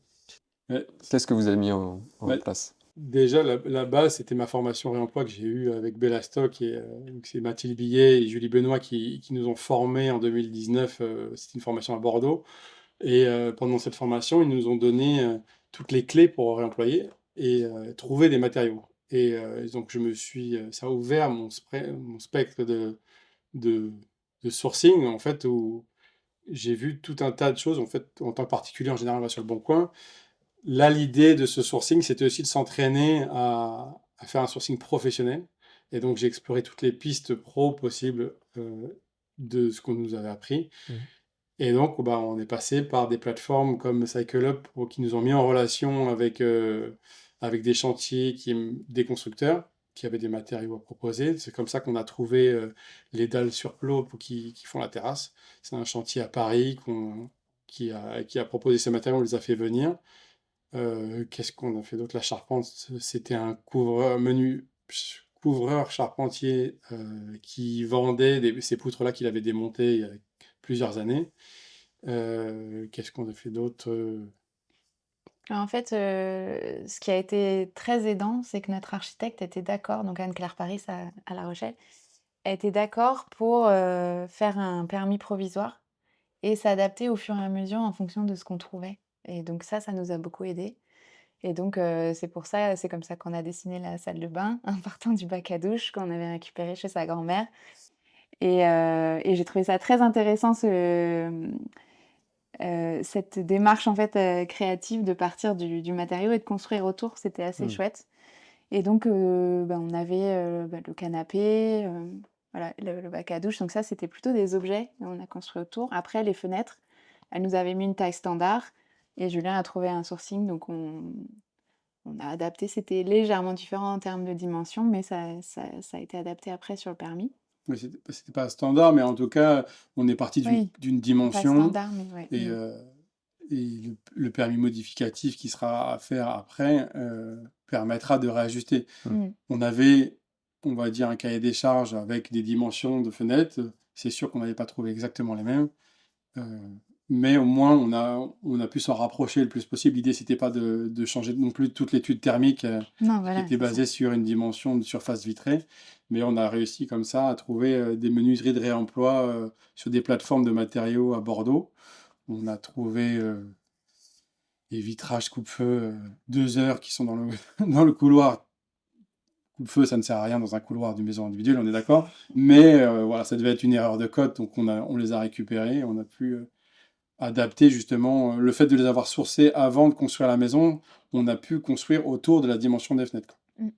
Ouais, Qu'est-ce que vous avez mis en bah, place? déjà, la base, c'était ma formation réemploi que j'ai eue avec Bellastock. Et donc c'est Mathilde Billet et Julie Benoît qui nous ont formés en 2019. C'était une formation à Bordeaux. Et pendant cette formation, ils nous ont donné toutes les clés pour réemployer et trouver des matériaux. Et donc, ça a ouvert mon spectre de, de sourcing, en fait, où j'ai vu tout un tas de choses. En fait, en tant que particulier, en général, on va sur le bon coin. Là, l'idée de ce sourcing, c'était aussi de s'entraîner à faire un sourcing professionnel. Et donc, j'ai exploré toutes les pistes pro possibles de ce qu'on nous avait appris. Mhm. Et donc, bah, on est passé par des plateformes comme CycleUp qui nous ont mis en relation avec des chantiers, des constructeurs qui avaient des matériaux à proposer. C'est comme ça qu'on a trouvé les dalles sur plot qui font la terrasse. C'est un chantier à Paris qui a proposé ces matériaux, on les a fait venir. Qu'est-ce qu'on a fait d'autre? La charpente, c'était un couvreur charpentier qui vendait ces poutres-là qu'il avait démontées il y a plusieurs années. Qu'est-ce qu'on a fait d'autre? En fait, ce qui a été très aidant, c'est que notre architecte était d'accord, donc Anne-Claire Paris à La Rochelle, elle était d'accord pour, faire un permis provisoire et s'adapter au fur et à mesure en fonction de ce qu'on trouvait et donc ça nous a beaucoup aidés et donc c'est comme ça qu'on a dessiné la salle de bain en partant du bac à douche qu'on avait récupéré chez sa grand-mère et j'ai trouvé ça très intéressant cette démarche en fait, créative de partir du matériau et de construire autour, c'était assez Hmm. chouette et donc on avait, le canapé, voilà, le bac à douche donc ça, c'était plutôt des objets, on a construit autour. Après les fenêtres, elle nous avait mis une taille standard Et Julien a trouvé un sourcing, donc on a adapté. C'était légèrement différent en termes de dimension, mais ça a été adapté après sur le permis. Mais c'était pas standard, mais en tout cas, on est parti Oui, d'une pas dimension standard, mais ouais. et, le permis modificatif qui sera à faire après permettra de réajuster. Mm. On avait, on va dire, un cahier des charges avec des dimensions de fenêtres. C'est sûr qu'on n'avait pas trouvé exactement les mêmes. Mais au moins, on a pu s'en rapprocher le plus possible. L'idée, c'était pas de changer non plus toute l'étude thermique Non, qui voilà, était c'est ça. basée sur une dimension de surface vitrée. Mais on a réussi comme ça à trouver des menuiseries de réemploi sur des plateformes de matériaux à Bordeaux. On a trouvé des vitrages coupe-feu 2 heures qui sont dans dans le couloir. Coupe-feu, ça ne sert à rien dans un couloir d'une maison individuelle, on est d'accord. Mais voilà, ça devait être une erreur de code, donc on les a récupérés. On a pu adapter justement le fait de les avoir sourcés avant de construire la maison. On a pu construire autour de la dimension des fenêtres, quoi. Mm.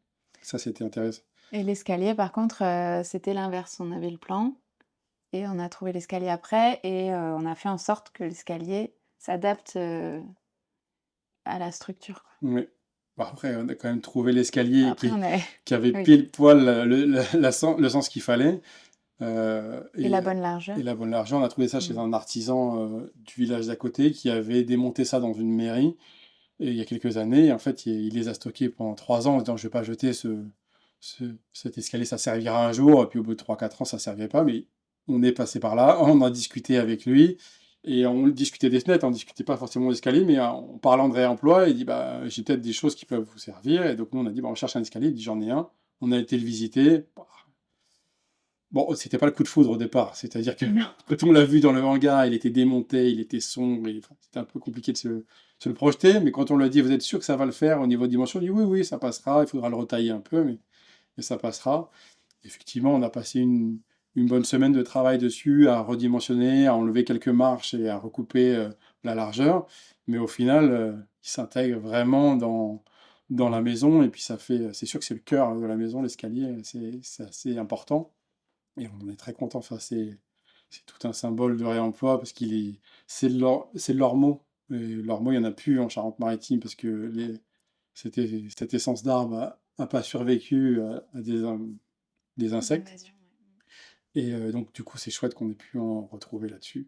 Ça, c'était intéressant. Et l'escalier, par contre, c'était l'inverse. On avait le plan et on a trouvé l'escalier après et on a fait en sorte que l'escalier s'adapte à la structure, quoi. Oui. Bon, après, on a quand même trouvé l'escalier Après, on a... qui avait Oui. pile poil le sens qu'il fallait. Et la bonne largeur. Et la bonne largeur, on a trouvé ça chez un artisan du village d'à côté qui avait démonté ça dans une mairie et il y a quelques années. Et en fait, il les a stockés pendant 3 ans en disant je ne vais pas jeter cet escalier, ça servira un jour. Et puis au bout de 3-4 ans, ça ne servait pas. Mais on est passé par là, on a discuté avec lui et on discutait des fenêtres, on ne discutait pas forcément d'escalier, mais en parlant de réemploi, il dit bah, j'ai peut-être des choses qui peuvent vous servir. Et donc nous, on a dit bah, on cherche un escalier, il dit j'en ai un. On a été le visiter. Bon, c'était pas le coup de foudre au départ, c'est-à-dire que Non. quand on l'a vu dans le hangar, il était démonté, il était sombre, enfin, c'était un peu compliqué de se le projeter, mais quand on lui a dit, vous êtes sûr que ça va le faire au niveau de dimension, il dit, oui, oui, ça passera, il faudra le retailler un peu, mais ça passera. Effectivement, on a passé une bonne semaine de travail dessus, à redimensionner, à enlever quelques marches et à recouper la largeur, mais au final, il s'intègre vraiment dans la maison, et puis c'est sûr que c'est le cœur de la maison, l'escalier, c'est assez important. Et on est très content. Enfin, c'est tout un symbole de réemploi parce c'est de l'ormeau. Et l'ormeau, il n'y en a plus en Charente-Maritime parce que cette essence d'arbre n'a pas survécu à des insectes. Invasion, Et donc, du coup, c'est chouette qu'on ait pu en retrouver là-dessus.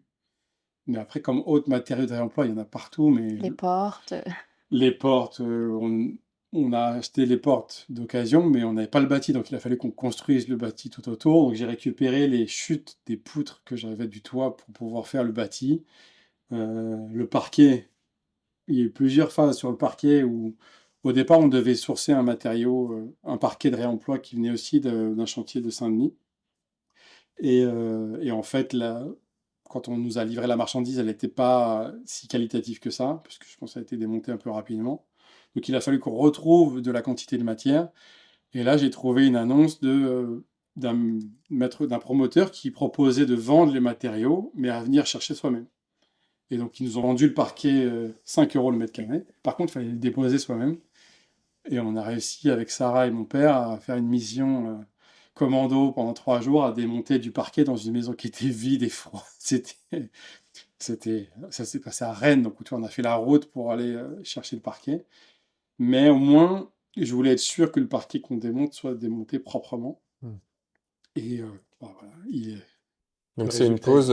Mais après, comme autre matériau de réemploi, il y en a partout. Mais Les portes. les portes, on a acheté les portes d'occasion, mais on n'avait pas le bâti, donc il a fallu qu'on construise le bâti tout autour. Donc j'ai récupéré les chutes des poutres que j'avais du toit pour pouvoir faire le bâti. Le parquet, il y a eu plusieurs phases sur le parquet où au départ on devait sourcer un matériau, un parquet de réemploi qui venait aussi d'un chantier de Saint-Denis. Et en fait, là, quand on nous a livré la marchandise, elle n'était pas si qualitative que ça, parce que je pense que ça a été démonté un peu rapidement. Donc il a fallu qu'on retrouve de la quantité de matière. Et là, j'ai trouvé une annonce d'un promoteur qui proposait de vendre les matériaux, mais à venir chercher soi-même. Et donc ils nous ont vendu le parquet 5 € le mètre carré. Par contre, il fallait le déposer soi-même. Et on a réussi avec Sarah et mon père à faire une mission commando pendant 3 jours à démonter du parquet dans une maison qui était vide et froide. Ça s'est passé à Rennes, donc on a fait la route pour aller chercher le parquet. Mais au moins, je voulais être sûr que le parquet qu'on démonte soit démonté proprement. Et voilà, Donc le c'est une résultat pose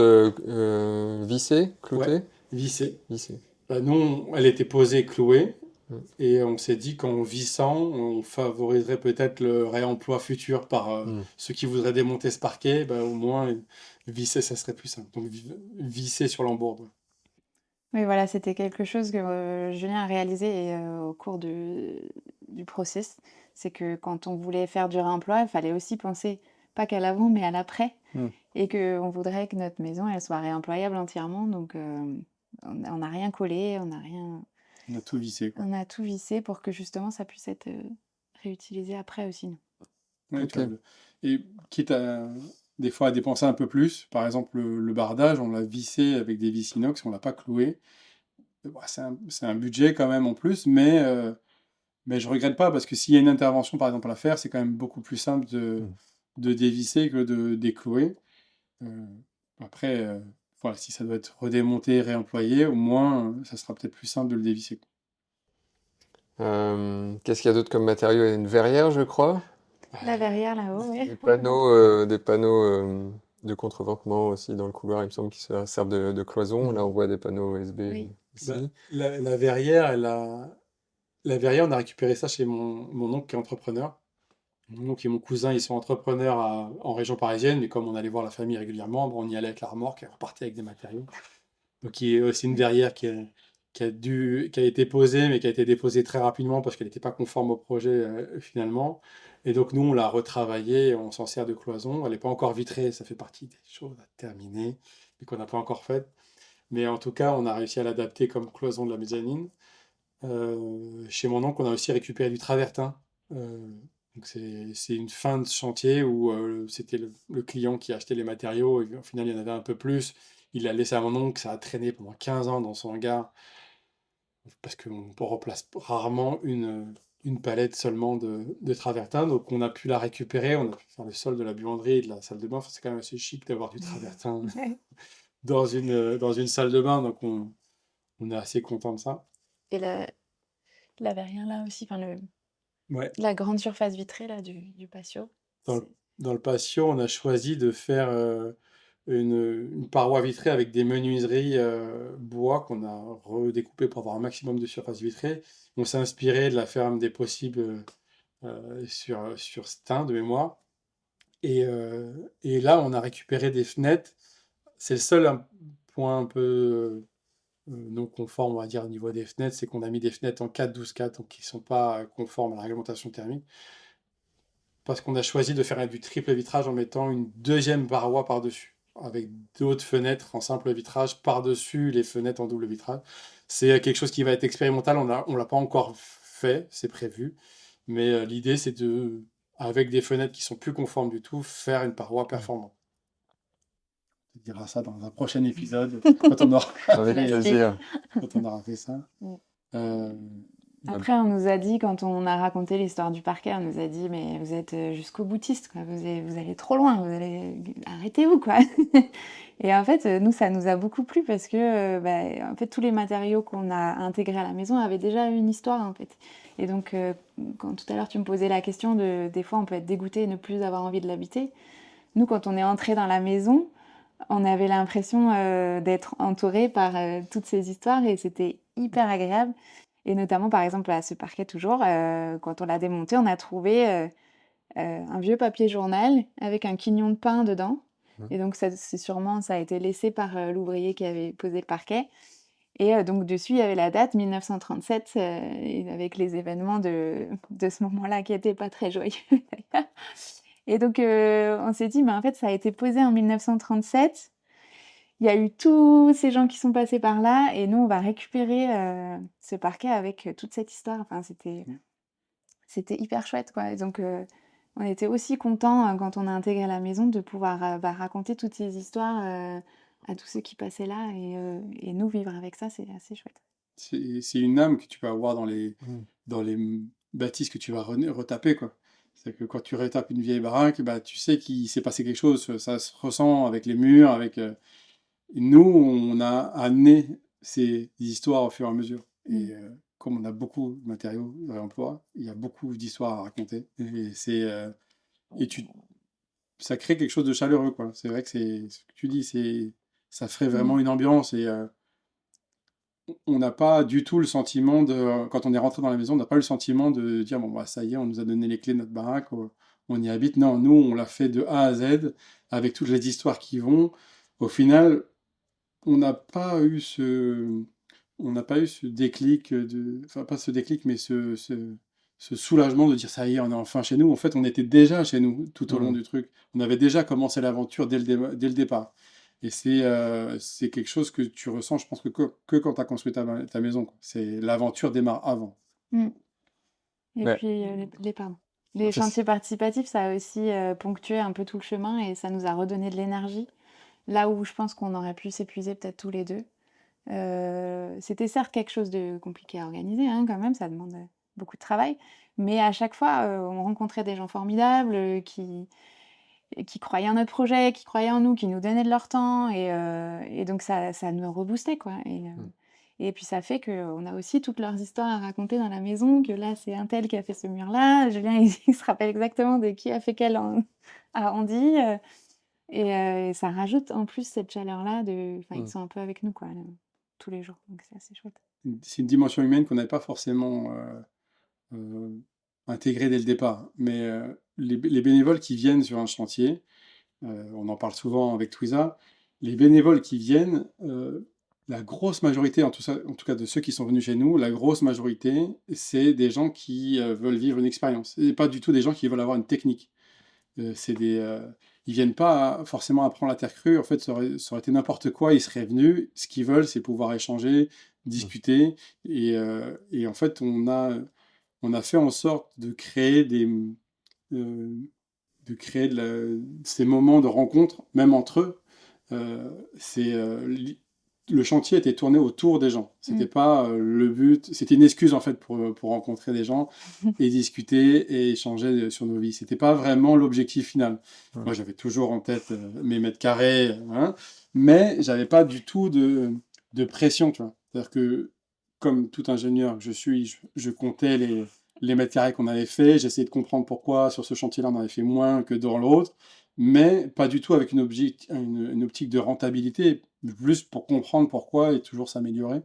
vissée, cloutée? Ouais, vissé. Vissée. Non, elle était posée, clouée. Mm. Et on s'est dit qu'en vissant, on favoriserait peut-être le réemploi futur par ceux qui voudraient démonter ce parquet. Au moins, visser, ça serait plus simple. Donc, visser sur l'embourbe. Oui, voilà, c'était quelque chose que Julien a réalisé au cours du process. C'est que quand on voulait faire du réemploi, il fallait aussi penser, pas qu'à l'avant, mais à l'après. Et qu'on voudrait que notre maison, elle soit réemployable entièrement. Donc, on n'a rien collé, on n'a rien... On a tout vissé, quoi. On a tout vissé pour que justement ça puisse être réutilisé après aussi. Ouais, Ok. Et quitte des fois à dépenser un peu plus, par exemple le bardage, on l'a vissé avec des vis inox, on l'a pas cloué. C'est un budget quand même en plus, mais je regrette pas parce que s'il y a une intervention par exemple à faire, c'est quand même beaucoup plus simple de dévisser que de déclouer. Après, voilà, si ça doit être redémonté, réemployé, au moins, ça sera peut-être plus simple de le dévisser. Qu'est-ce qu'il y a d'autre comme matériau? Il y a une verrière, je crois. La verrière là-haut, ouais. Des panneaux de contreventement aussi dans le couloir, il me semble qu'ils servent de cloison. Là, on voit des panneaux USB Oui. Bah, ici. la verrière, la verrière, on a récupéré ça chez mon oncle qui est entrepreneur. Mon oncle et mon cousin, ils sont entrepreneurs en région parisienne, mais comme on allait voir la famille régulièrement, bon, on y allait avec la remorque et on repartait avec des matériaux. Donc, il y a aussi une verrière qui a été posée, mais qui a été déposée très rapidement parce qu'elle n'était pas conforme au projet finalement. Et donc, nous, on l'a retravaillée, on s'en sert de cloison. Elle n'est pas encore vitrée, ça fait partie des choses à terminer, mais qu'on n'a pas encore faites. Mais en tout cas, on a réussi à l'adapter comme cloison de la mezzanine. Chez mon oncle, on a aussi récupéré du travertin. Euh, donc c'est une fin de chantier où c'était le client qui achetait les matériaux et au final il y en avait un peu plus. Il l'a laissé à mon oncle, ça a traîné pendant 15 ans dans son hangar parce qu'on replace rarement une palette seulement de travertin. Donc on a pu la récupérer, on a pu faire le sol de la buanderie et de la salle de bain. Enfin, c'est quand même assez chic d'avoir du travertin Ouais. dans une salle de bain, donc on est assez content de ça. Et la verrière là aussi, enfin Ouais. la grande surface vitrée là du patio. Dans le, c'est- dans le patio, on a choisi de faire une paroi vitrée avec des menuiseries bois qu'on a redécoupées pour avoir un maximum de surface vitrée. On s'est inspiré de la ferme des possibles sur Stein de mémoire. Et là, on a récupéré des fenêtres. C'est le seul point un peu non conforme, on va dire, au niveau des fenêtres, c'est qu'on a mis des fenêtres en 4-12-4, donc qui ne sont pas conformes à la réglementation thermique. Parce qu'on a choisi de faire du triple vitrage en mettant une deuxième paroi par-dessus, avec d'autres fenêtres en simple vitrage par-dessus les fenêtres en double vitrage. C'est quelque chose qui va être expérimental, on l'a pas encore fait, c'est prévu, mais l'idée c'est de, avec des fenêtres qui sont plus conformes du tout, faire une paroi performante. On te dira ça dans un prochain épisode, quand on aura Avec fait, plaisir. quand on aura fait ça. Mm. Euh, Après, on nous a dit, quand on a raconté l'histoire du parquet, on nous a dit, mais vous êtes jusqu'au boutiste, quoi. Vous allez trop loin, arrêtez-vous, quoi. Et en fait, nous, ça nous a beaucoup plu parce que, en fait, tous les matériaux qu'on a intégrés à la maison avaient déjà une histoire, en fait. Et donc, quand tout à l'heure tu me posais la question des fois, on peut être dégoûté et ne plus avoir envie de l'habiter. Nous, quand on est entré dans la maison, on avait l'impression d'être entouré par toutes ces histoires et c'était hyper agréable. Et notamment, par exemple, à ce parquet toujours, quand on l'a démonté, on a trouvé un vieux papier journal avec un quignon de pain dedans. Et donc, ça a été laissé par l'ouvrier qui avait posé le parquet. Et donc, dessus, il y avait la date 1937, et avec les événements de ce moment-là qui n'étaient pas très joyeux d'ailleurs. Et donc, on s'est dit, mais en fait, ça a été posé en 1937. Il y a eu tous ces gens qui sont passés par là et nous, on va récupérer ce parquet avec toute cette histoire. Enfin, c'était hyper chouette, quoi. Et donc, on était aussi contents quand on a intégré la maison de pouvoir raconter toutes ces histoires à tous ceux qui passaient là et nous vivre avec ça, c'est assez chouette. c'est une âme que tu peux avoir dans les bâtisses que tu vas retaper, quoi. C'est que quand tu retapes une vieille baraque, bah, tu sais qu'il s'est passé quelque chose. Ça se ressent avec les murs, nous, on a amené ces histoires au fur et à mesure. Et comme on a beaucoup de matériaux de réemploi, il y a beaucoup d'histoires à raconter. Et ça crée quelque chose de chaleureux, quoi. C'est vrai que c'est ce que tu dis, ça ferait vraiment une ambiance et on n'a pas du tout le sentiment quand on est rentré dans la maison, on n'a pas eu le sentiment de dire, bon, bah, ça y est, on nous a donné les clés de notre baraque, on y habite. Non, nous, on l'a fait de A à Z, avec toutes les histoires qui vont. Au final, on n'a pas eu ce déclic enfin, pas ce déclic, mais ce soulagement de dire, ça y est, on est enfin chez nous. En fait, on était déjà chez nous tout au long du truc. On avait déjà commencé l'aventure dès le départ. Et c'est quelque chose que tu ressens, je pense, que quand tu as construit ta maison, quoi. L'aventure démarre avant. Mm. Et Ouais. puis, les chantiers participatifs, ça a aussi ponctué un peu tout le chemin et ça nous a redonné de l'énergie. Là où je pense qu'on aurait pu s'épuiser peut-être tous les deux. C'était certes quelque chose de compliqué à organiser, hein, quand même, ça demande beaucoup de travail. Mais à chaque fois, on rencontrait des gens formidables qui croyaient en notre projet, qui croyaient en nous, qui nous donnaient de leur temps et donc ça nous reboostait, quoi et puis ça fait qu'on a aussi toutes leurs histoires à raconter dans la maison, que là, c'est un tel qui a fait ce mur-là. Julien, il se rappelle exactement de qui a fait quel arrondi, et ça rajoute en plus cette chaleur-là enfin, ils sont un peu avec nous, quoi, tous les jours, donc c'est assez chouette. C'est une dimension humaine qu'on n'avait pas forcément intégrée dès le départ. Mais les bénévoles qui viennent sur un chantier, on en parle souvent avec Twiza, les bénévoles qui viennent, la grosse majorité, en tout cas de ceux qui sont venus chez nous, la grosse majorité, c'est des gens qui veulent vivre une expérience. Et pas du tout des gens qui veulent avoir une technique. Ils viennent pas forcément apprendre la terre crue. En fait, ça aurait été n'importe quoi. Ils seraient venus. Ce qu'ils veulent, c'est pouvoir échanger, discuter. Et en fait, on a fait en sorte de créer euh, ces moments de rencontre, même entre eux. Le chantier était tourné autour des gens. C'était pas le but. C'était une excuse en fait pour rencontrer des gens et discuter et échanger sur nos vies. C'était pas vraiment l'objectif final. Moi, j'avais toujours en tête mes mètres carrés, hein, mais j'avais pas du tout de pression, tu vois. C'est-à-dire que comme tout ingénieur que je suis, je comptais les mètres carrés qu'on avait fait. J'essayais de comprendre pourquoi sur ce chantier-là on avait fait moins que dans l'autre, mais pas du tout avec une optique de rentabilité, plus pour comprendre pourquoi et toujours s'améliorer.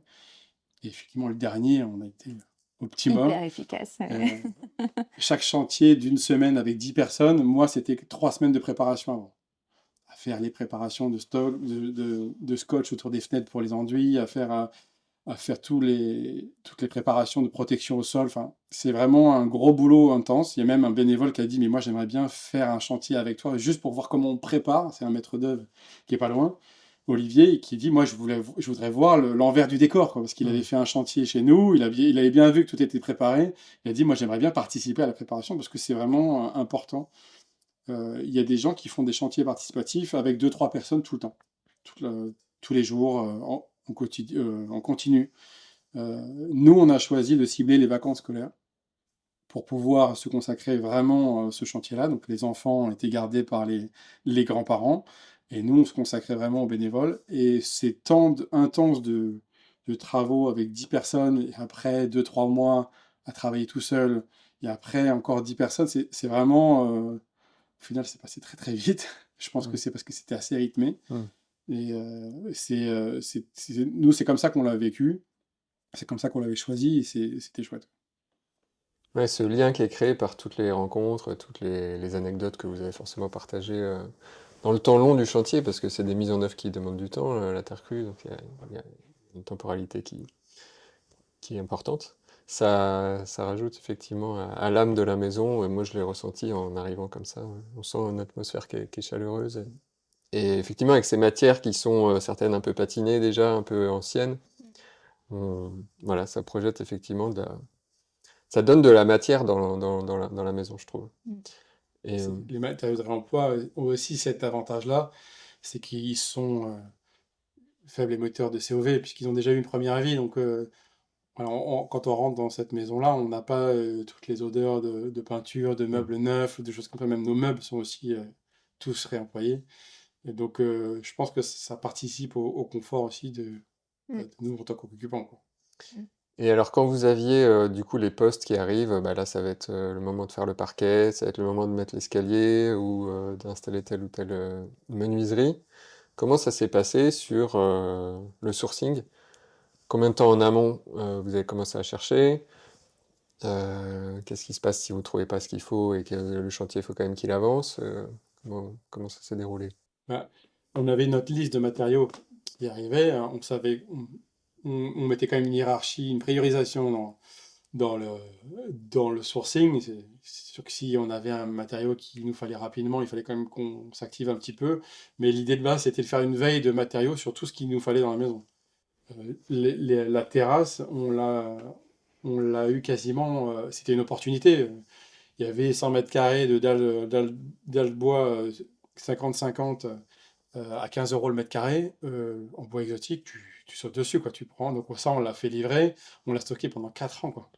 Et effectivement, le dernier, on a été optimum. Hyper efficace. Chaque chantier d'une semaine avec 10 personnes, moi, c'était 3 semaines de préparation avant. À faire les préparations de stock, de scotch autour des fenêtres pour les enduits, à faire toutes les préparations de protection au sol. Enfin, c'est vraiment un gros boulot intense. Il y a même un bénévole qui a dit, mais moi j'aimerais bien faire un chantier avec toi, juste pour voir comment on prépare. C'est un maître d'œuvre qui est pas loin, Olivier, et qui dit, moi je voudrais voir l'envers du décor, quoi, parce qu'il avait fait un chantier chez nous, il avait bien vu que tout était préparé. Il a dit, moi j'aimerais bien participer à la préparation, parce que c'est vraiment important. Il y a des gens qui font des chantiers participatifs avec 2-3 personnes tout le temps, tous les jours, en continu. Nous, on a choisi de cibler les vacances scolaires pour pouvoir se consacrer vraiment à ce chantier-là. Donc, les enfants ont été gardés par les grands-parents et nous, on se consacrait vraiment aux bénévoles. Et ces temps intenses de travaux avec 10 personnes et après 2-3 mois à travailler tout seul et après encore 10 personnes, c'est vraiment. Au final, c'est passé très très vite. Je pense que c'est parce que c'était assez rythmé. Et nous, c'est comme ça qu'on l'a vécu. C'est comme ça qu'on l'avait choisi et c'était chouette. Ouais, ce lien qui est créé par toutes les rencontres, toutes les anecdotes que vous avez forcément partagées dans le temps long du chantier, parce que c'est des mises en œuvre qui demandent du temps, la terre crue, donc il y a une temporalité qui est importante. Ça rajoute effectivement à l'âme de la maison, et moi je l'ai ressenti en arrivant comme ça. On sent une atmosphère qui est chaleureuse. Et effectivement, avec ces matières qui sont certaines un peu patinées déjà, un peu anciennes, voilà, ça projette effectivement ça donne de la matière dans la maison, je trouve. Et, Les matériaux de réemploi ont aussi cet avantage-là, c'est qu'ils sont faibles émetteurs de COV, puisqu'ils ont déjà eu une première vie. Donc, voilà, quand on rentre dans cette maison-là, on n'a pas toutes les odeurs de peinture, de meubles neufs, de choses comme ça. Même nos meubles sont aussi tous réemployés. Et donc, je pense que ça participe au confort aussi de nous en tant qu'occupants, quoi. Et alors, quand vous aviez du coup les postes qui arrivent, bah là, ça va être le moment de faire le parquet, ça va être le moment de mettre l'escalier ou d'installer telle ou telle menuiserie. Comment ça s'est passé sur le sourcing? Combien de temps en amont vous avez commencé à chercher? Qu'est-ce qui se passe si vous ne trouvez pas ce qu'il faut et que le chantier, il faut quand même qu'il avance? Comment ça s'est déroulé? Bah, on avait notre liste de matériaux qui arrivait, hein. On savait, on mettait quand même une hiérarchie, une priorisation dans le, dans le sourcing. C'est sûr que si on avait un matériau qu'il nous fallait rapidement, il fallait quand même qu'on s'active un petit peu. Mais l'idée de base, c'était de faire une veille de matériaux sur tout ce qu'il nous fallait dans la maison. La terrasse, on l'a eu quasiment. C'était une opportunité. Il y avait 100 mètres carrés de dalles de bois 50-50 à 15 € le mètre carré. En bois exotique, tu sautes dessus, quoi. Tu prends. Donc ça, on l'a fait livrer. On l'a stocké pendant 4 ans, quoi.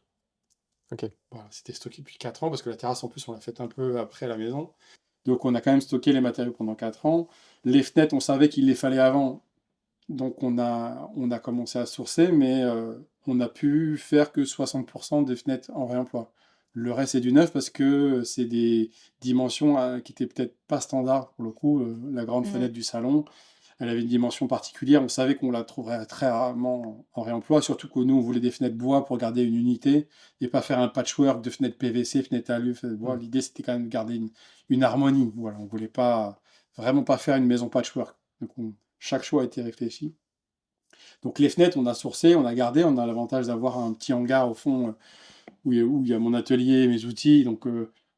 Ok. Voilà, c'était stocké depuis 4 ans parce que la terrasse, en plus, on l'a faite un peu après la maison. Donc on a quand même stocké les matériaux pendant 4 ans. Les fenêtres, on savait qu'il les fallait avant, donc on a commencé à sourcer, mais on a pu faire que 60% des fenêtres en réemploi. Le reste, c'est du neuf parce que c'est des dimensions qui étaient peut-être pas standards pour le coup. La grande Mm. fenêtre du salon, elle avait une dimension particulière. On savait qu'on la trouverait très rarement en réemploi, surtout que nous, on voulait des fenêtres bois pour garder une unité et pas faire un patchwork de fenêtres PVC, fenêtres alu, fenêtres bois. Mm. L'idée, c'était quand même de garder une harmonie. Voilà, on voulait pas vraiment pas faire une maison patchwork. Donc, chaque choix a été réfléchi. Donc les fenêtres, on a sourcé, on a gardé, on a l'avantage d'avoir un petit hangar au fond où il y a mon atelier, mes outils, donc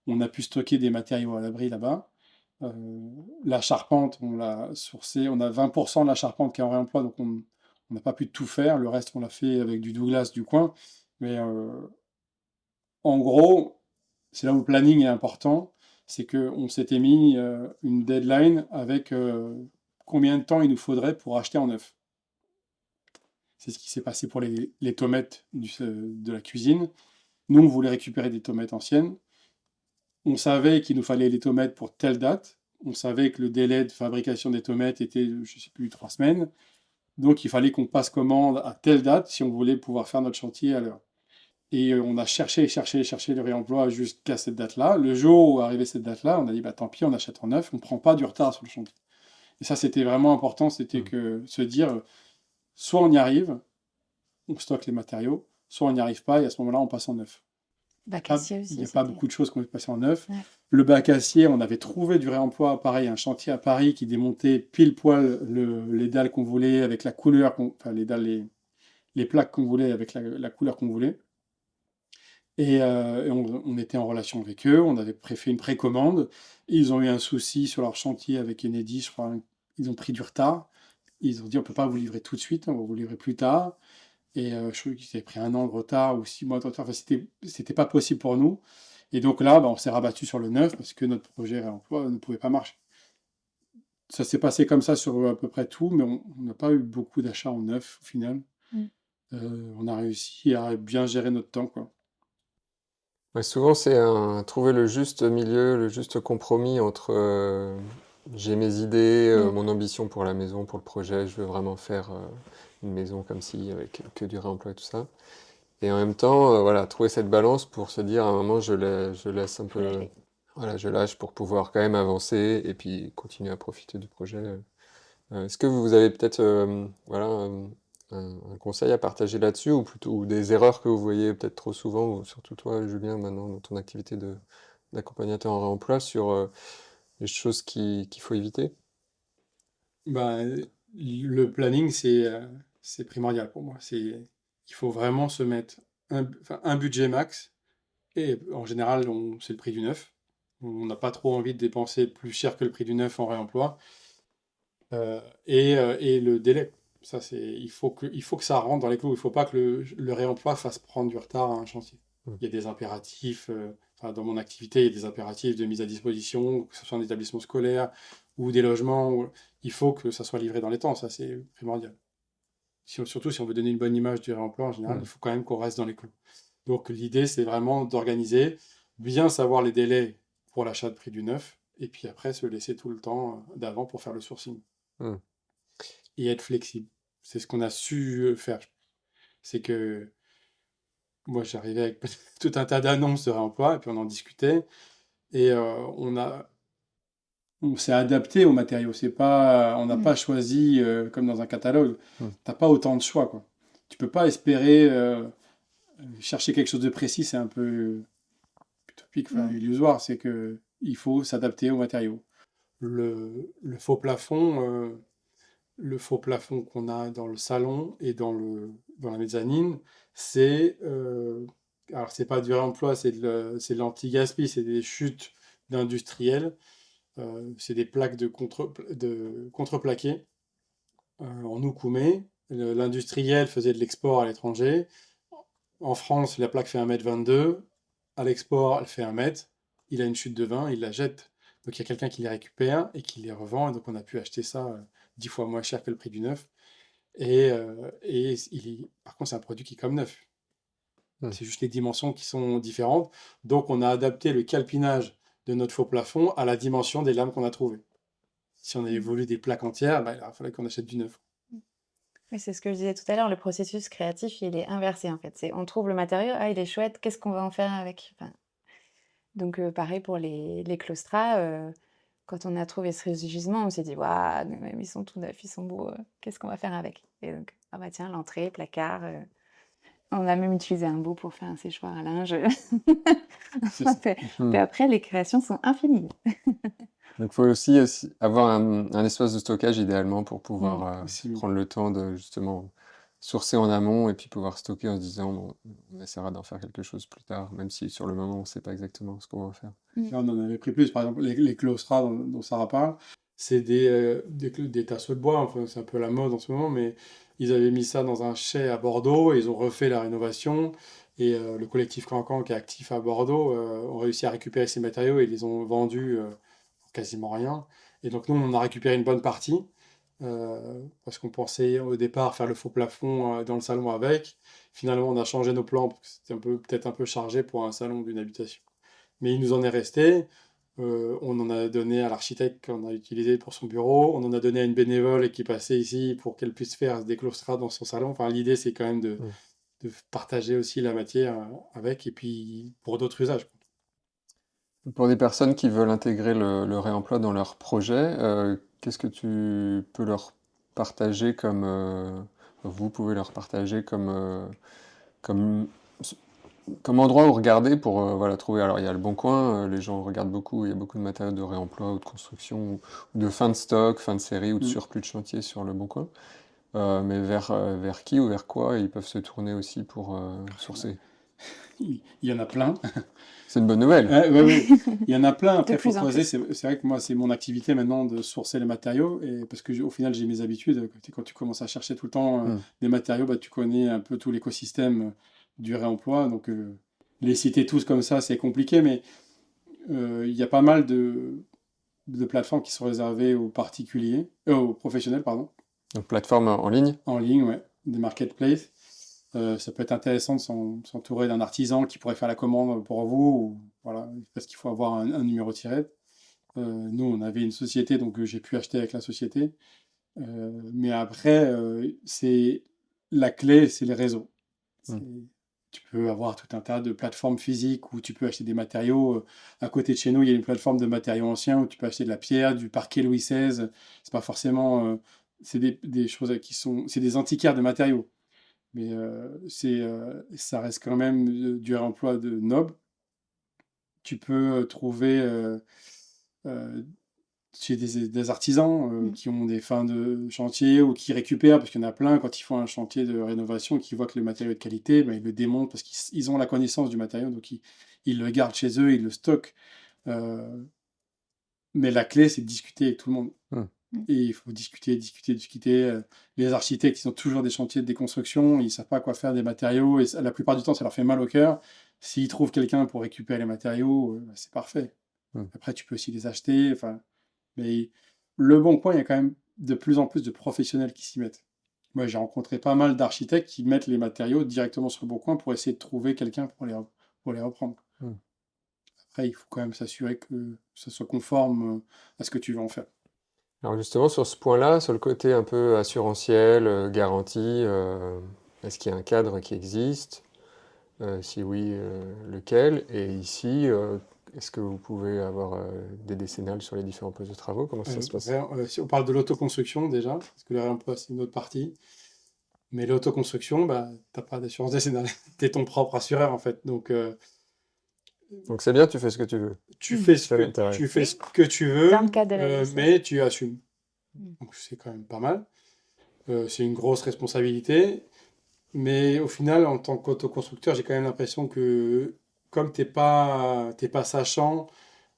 on a pu stocker des matériaux à l'abri là-bas. Euh, la charpente, on l'a sourcée, on a 20% de la charpente qui est en réemploi, donc on n'a pas pu tout faire, le reste on l'a fait avec du Douglas du coin. Mais en gros, c'est là où le planning est important, c'est qu'on s'était mis une deadline avec combien de temps il nous faudrait pour acheter en neuf. C'est ce qui s'est passé pour les tomates de la cuisine. Nous, on voulait récupérer des tomates anciennes. On savait qu'il nous fallait les tomates pour telle date. On savait que le délai de fabrication des tomates était, je ne sais plus, 3 semaines. Donc, il fallait qu'on passe commande à telle date si on voulait pouvoir faire notre chantier à l'heure. Et on a cherché le réemploi jusqu'à cette date-là. Le jour où arrivait cette date-là, on a dit, bah, tant pis, on achète en neuf, on ne prend pas du retard sur le chantier. Et ça, c'était vraiment important, c'était que se dire, soit on y arrive, on stocke les matériaux, soit on n'y arrive pas, et à ce moment-là, on passe en neuf. Bac Ah, acier il aussi, n'y a pas c'était. beaucoup de choses qu'on peut passer en neuf. Ouais. Le bac acier, on avait trouvé du réemploi, pareil, un chantier à Paris qui démontait pile poil les dalles qu'on voulait, avec la couleur, enfin les dalles, les plaques qu'on voulait, avec la couleur qu'on voulait. Et on était en relation avec eux, on avait fait une précommande. Ils ont eu un souci sur leur chantier avec Enedis, je crois. Ils ont pris du retard. Ils ont dit on ne peut pas vous livrer tout de suite, on va vous livrer plus tard. Et je crois qu'ils avaient pris 1 an de retard ou 6 mois de retard. Enfin, c'était pas possible pour nous. Et donc là, bah, on s'est rabattu sur le neuf parce que notre projet réemploi ne pouvait pas marcher. Ça s'est passé comme ça sur à peu près tout, mais on n'a pas eu beaucoup d'achats en neuf au final. Mm. On a réussi à bien gérer notre temps, quoi. Ouais, souvent, c'est trouver le juste milieu, le juste compromis entre j'ai mes idées, Mm. mon ambition pour la maison, pour le projet, je veux vraiment faire une maison comme ci, avec que du réemploi et tout ça. Et en même temps, voilà, trouver cette balance pour se dire à un moment, je laisse un Faut peu, lâcher. voilà, je lâche pour pouvoir quand même avancer et puis continuer à profiter du projet. Est-ce que vous avez peut-être voilà, un conseil à partager là-dessus ou plutôt ou des erreurs que vous voyez peut-être trop souvent, ou surtout toi, Julien, maintenant dans ton activité d'accompagnateur en réemploi, sur les choses qu'il faut éviter? Bah, le planning, c'est primordial pour moi. Il faut vraiment se mettre enfin, un budget max. Et en général, c'est le prix du neuf. On n'a pas trop envie de dépenser plus cher que le prix du neuf en réemploi. Et le délai. Ça, il faut que ça rentre dans les clous. Il ne faut pas que le réemploi fasse prendre du retard à un chantier. Mm. Il y a des impératifs, enfin, dans mon activité, il y a des impératifs de mise à disposition, que ce soit un établissement scolaire ou des logements. Il faut que ça soit livré dans les temps. Ça, c'est primordial. Surtout si on veut donner une bonne image du réemploi, en général, Mm. il faut quand même qu'on reste dans les clous. Donc l'idée, c'est vraiment d'organiser, bien savoir les délais pour l'achat de prix du neuf, et puis après se laisser tout le temps d'avant pour faire le sourcing. Mm. Et être flexible. C'est ce qu'on a su faire. C'est que moi, j'arrivais avec tout un tas d'annonces de réemploi, et puis on en discutait, et on s'est adapté aux matériaux. On n'a Mm. pas choisi comme dans un catalogue. Mm. T'as pas autant de choix, quoi. Tu peux pas espérer chercher quelque chose de précis, c'est un peu utopique, enfin Mm. illusoire. C'est que il faut s'adapter aux matériaux. Le faux plafond, qu'on a dans le salon et dans la mezzanine, alors c'est pas du réemploi, c'est de l'anti-gaspi, c'est des chutes d'industriels, c'est des plaques de contreplaqué en Oukoumé. L'industriel faisait de l'export à l'étranger. En France, la plaque fait 1,22 m. À l'export, elle fait 1 m. Il a une chute de 20, il la jette. Donc il y a quelqu'un qui les récupère et qui les revend. Et donc on a pu acheter ça 10 fois moins cher que le prix du neuf. Et par contre, c'est un produit qui est comme neuf. Mm. C'est juste les dimensions qui sont différentes. Donc on a adapté le calpinage de notre faux plafond à la dimension des lames qu'on a trouvées. Si on avait voulu des plaques entières, bah, il fallait qu'on achète du neuf. Oui, c'est ce que je disais tout à l'heure, le processus créatif, il est inversé en fait. On trouve le matériau, ah il est chouette, qu'est-ce qu'on va en faire avec? Enfin, donc pareil pour les claustras, quand on a trouvé ce gisement, on s'est dit: «Waouh, mais ils sont tout neufs, ils sont beaux, qu'est-ce qu'on va faire avec?» Et donc, ah bah tiens, l'entrée, placard, on a même utilisé un bout pour faire un séchoir à linge. C'est ça. Puis après, les créations sont infinies. Donc, il faut aussi avoir un espace de stockage idéalement pour pouvoir Aussi, prendre le temps de justement sourcer en amont et puis pouvoir stocker en se disant bon, on essaiera d'en faire quelque chose plus tard, même si sur le moment on ne sait pas exactement ce qu'on va faire. Là, on en avait pris plus. Par exemple, les claustras dont Sarah parle, c'est des tasseaux de bois. Enfin, c'est un peu la mode en ce moment, mais ils avaient mis ça dans un chai à Bordeaux et ils ont refait la rénovation. Et le collectif Cancan, qui est actif à Bordeaux, ont réussi à récupérer ces matériaux et ils les ont vendus pour quasiment rien. Et donc, nous, on en a récupéré une bonne partie parce qu'on pensait au départ faire le faux plafond dans le salon avec. Finalement, on a changé nos plans parce que c'était peut-être un peu chargé pour un salon d'une habitation. Mais il nous en est resté. On en a donné à l'architecte qu'on a utilisé pour son bureau. On en a donné à une bénévole qui passait ici pour qu'elle puisse faire des claustras dans son salon. Enfin, l'idée, c'est quand même de partager aussi la matière avec, et puis pour d'autres usages. Pour des personnes qui veulent intégrer le réemploi dans leur projet, qu'est-ce que tu peux leur partager comme vous pouvez leur partager comme endroit où regarder pour voilà, trouver. Alors il y a le Bon Coin, les gens regardent beaucoup, il y a beaucoup de matériaux de réemploi ou de construction ou de fin de stock, fin de série ou de surplus de chantier sur le Bon Coin. Mais vers qui ou vers quoi ils peuvent se tourner aussi pour sourcer? Il y en a plein. C'est une bonne nouvelle. Oui. Il y en a plein. Après, il faut plus en creuser. C'est vrai que moi, c'est mon activité maintenant de sourcer les matériaux. Et parce que au final, j'ai mes habitudes. Quand tu commences à chercher tout le temps des matériaux, bah, tu connais un peu tout l'écosystème du réemploi. Donc, les citer tous comme ça, c'est compliqué. Mais il y a pas mal de plateformes qui sont réservées aux particuliers, aux professionnels, pardon. Donc plateforme en ligne. En ligne, ouais, des marketplaces. Ça peut être intéressant de s'entourer d'un artisan qui pourrait faire la commande pour vous, ou, voilà, parce qu'il faut avoir un numéro tiré. Nous, on avait une société, donc j'ai pu acheter avec la société. Mais après, la clé, c'est les réseaux. Tu peux avoir tout un tas de plateformes physiques où tu peux acheter des matériaux. À côté de chez nous, il y a une plateforme de matériaux anciens où tu peux acheter de la pierre, du parquet Louis XVI. C'est pas forcément... c'est des choses qui sont... C'est des antiquaires de matériaux. Mais ça reste quand même du réemploi de noble. Tu peux trouver chez des artisans qui ont des fins de chantier ou qui récupèrent, parce qu'il y en a plein, quand ils font un chantier de rénovation, qui voient que le matériau est de qualité, ben, ils le démontent parce qu'ils ont la connaissance du matériau, donc ils le gardent chez eux, ils le stockent. Mais la clé, c'est de discuter avec tout le monde. Et il faut discuter. Les architectes, ils ont toujours des chantiers de déconstruction, ils ne savent pas quoi faire des matériaux, et la plupart du temps, ça leur fait mal au cœur. S'ils trouvent quelqu'un pour récupérer les matériaux, c'est parfait. Après, tu peux aussi les acheter. Mais le Bon Coin, il y a quand même de plus en plus de professionnels qui s'y mettent. Moi, j'ai rencontré pas mal d'architectes qui mettent les matériaux directement sur le Bon Coin pour essayer de trouver quelqu'un pour les reprendre. Après, il faut quand même s'assurer que ça soit conforme à ce que tu veux en faire. Alors justement, sur ce point-là, sur le côté un peu assurantiel, garantie, est-ce qu'il y a un cadre qui existe? Si oui, lequel? Et ici, est-ce que vous pouvez avoir des décennales sur les différents postes de travaux? Comment ça se passe? Si on parle de l'autoconstruction déjà, parce que le réemploi, c'est une autre partie. Mais l'autoconstruction, bah, tu n'as pas d'assurance décennale. Tu es ton propre assureur, en fait. Donc c'est bien, tu fais ce que tu veux. tu fais ce que tu veux, Dans le cadre de la licence. mais tu assumes. Donc c'est quand même pas mal. C'est une grosse responsabilité. Mais au final, en tant qu'autoconstructeur, j'ai quand même l'impression que comme t'es pas sachant,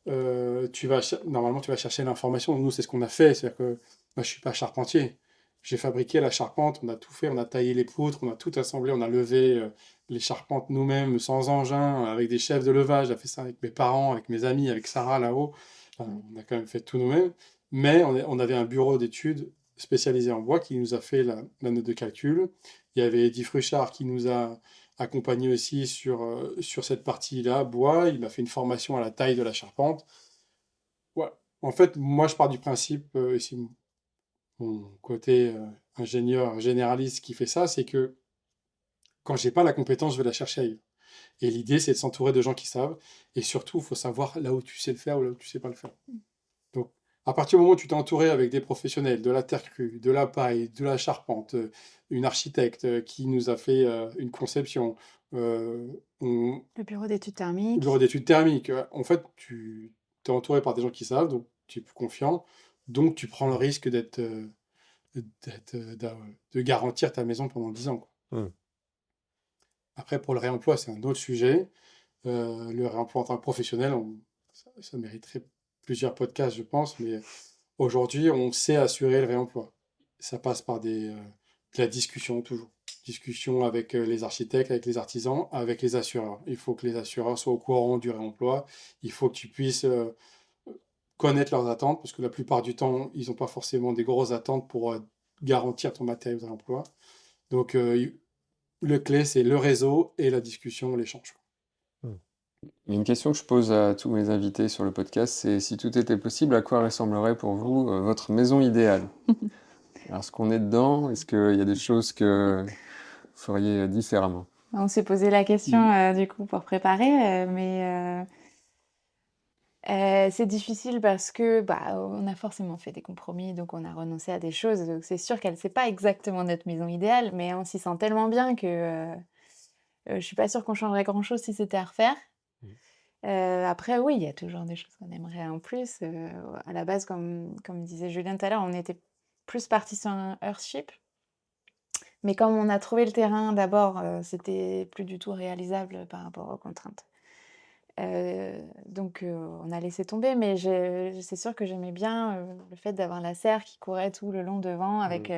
normalement tu vas chercher l'information. Nous, c'est ce qu'on a fait. C'est-à-dire que moi, je suis pas charpentier. J'ai fabriqué la charpente, on a tout fait, on a taillé les poutres, on a tout assemblé, on a levé les charpentes nous-mêmes, sans engin, avec des chefs de levage. J'ai fait ça avec mes parents, avec mes amis, avec Sarah là-haut. Enfin, on a quand même fait tout nous-mêmes. Mais on avait un bureau d'études spécialisé en bois qui nous a fait la note de calcul. Il y avait Eddie Fruchard qui nous a accompagné aussi sur cette partie-là, bois. Il m'a fait une formation à la taille de la charpente. Ouais. En fait, moi, je pars du principe, et c'est mon côté ingénieur généraliste qui fait ça, c'est que quand j'ai pas la compétence, je vais la chercher ailleurs. Et l'idée, c'est de s'entourer de gens qui savent. Et surtout, il faut savoir là où tu sais le faire ou là où tu sais pas le faire. Donc, à partir du moment où tu t'es entouré avec des professionnels, de la terre crue, de la paille, de la charpente, une architecte qui nous a fait une conception, euh, on- Le bureau d'études bureau thermiques. d'études thermiques, en fait, tu t'es entouré par des gens qui savent, donc tu es plus confiant, donc tu prends le risque de garantir ta maison pendant 10 ans, quoi. Hmm. Après, pour le réemploi, c'est un autre sujet. Le réemploi en tant que professionnel, ça mériterait plusieurs podcasts, je pense, mais aujourd'hui, on sait assurer le réemploi. Ça passe par de la discussion, toujours. Discussion avec les architectes, avec les artisans, avec les assureurs. Il faut que les assureurs soient au courant du réemploi. Il faut que tu puisses connaître leurs attentes, parce que la plupart du temps, ils n'ont pas forcément des grosses attentes pour garantir ton matériel de réemploi. Donc, le clé, c'est le réseau et la discussion, l'échange. Une question que je pose à tous mes invités sur le podcast, c'est si tout était possible, à quoi ressemblerait pour vous votre maison idéale? Alors, est-ce qu'on est dedans? Est-ce qu'il y a des choses que vous feriez différemment? On s'est posé la question Mm. du coup pour préparer, mais c'est difficile parce que bah, on a forcément fait des compromis, donc on a renoncé à des choses. Donc c'est sûr qu'elle c'est pas exactement notre maison idéale, mais on s'y sent tellement bien que je suis pas sûre qu'on changerait grand-chose si c'était à refaire. Après, oui, il y a toujours des choses qu'on aimerait en plus. À la base, comme disait Julien tout à l'heure, on était plus parti sur un Earthship. Mais comme on a trouvé le terrain d'abord, c'était plus du tout réalisable par rapport aux contraintes. Donc on a laissé tomber, mais c'est sûr que j'aimais bien, le fait d'avoir la serre qui courait tout le long devant avec,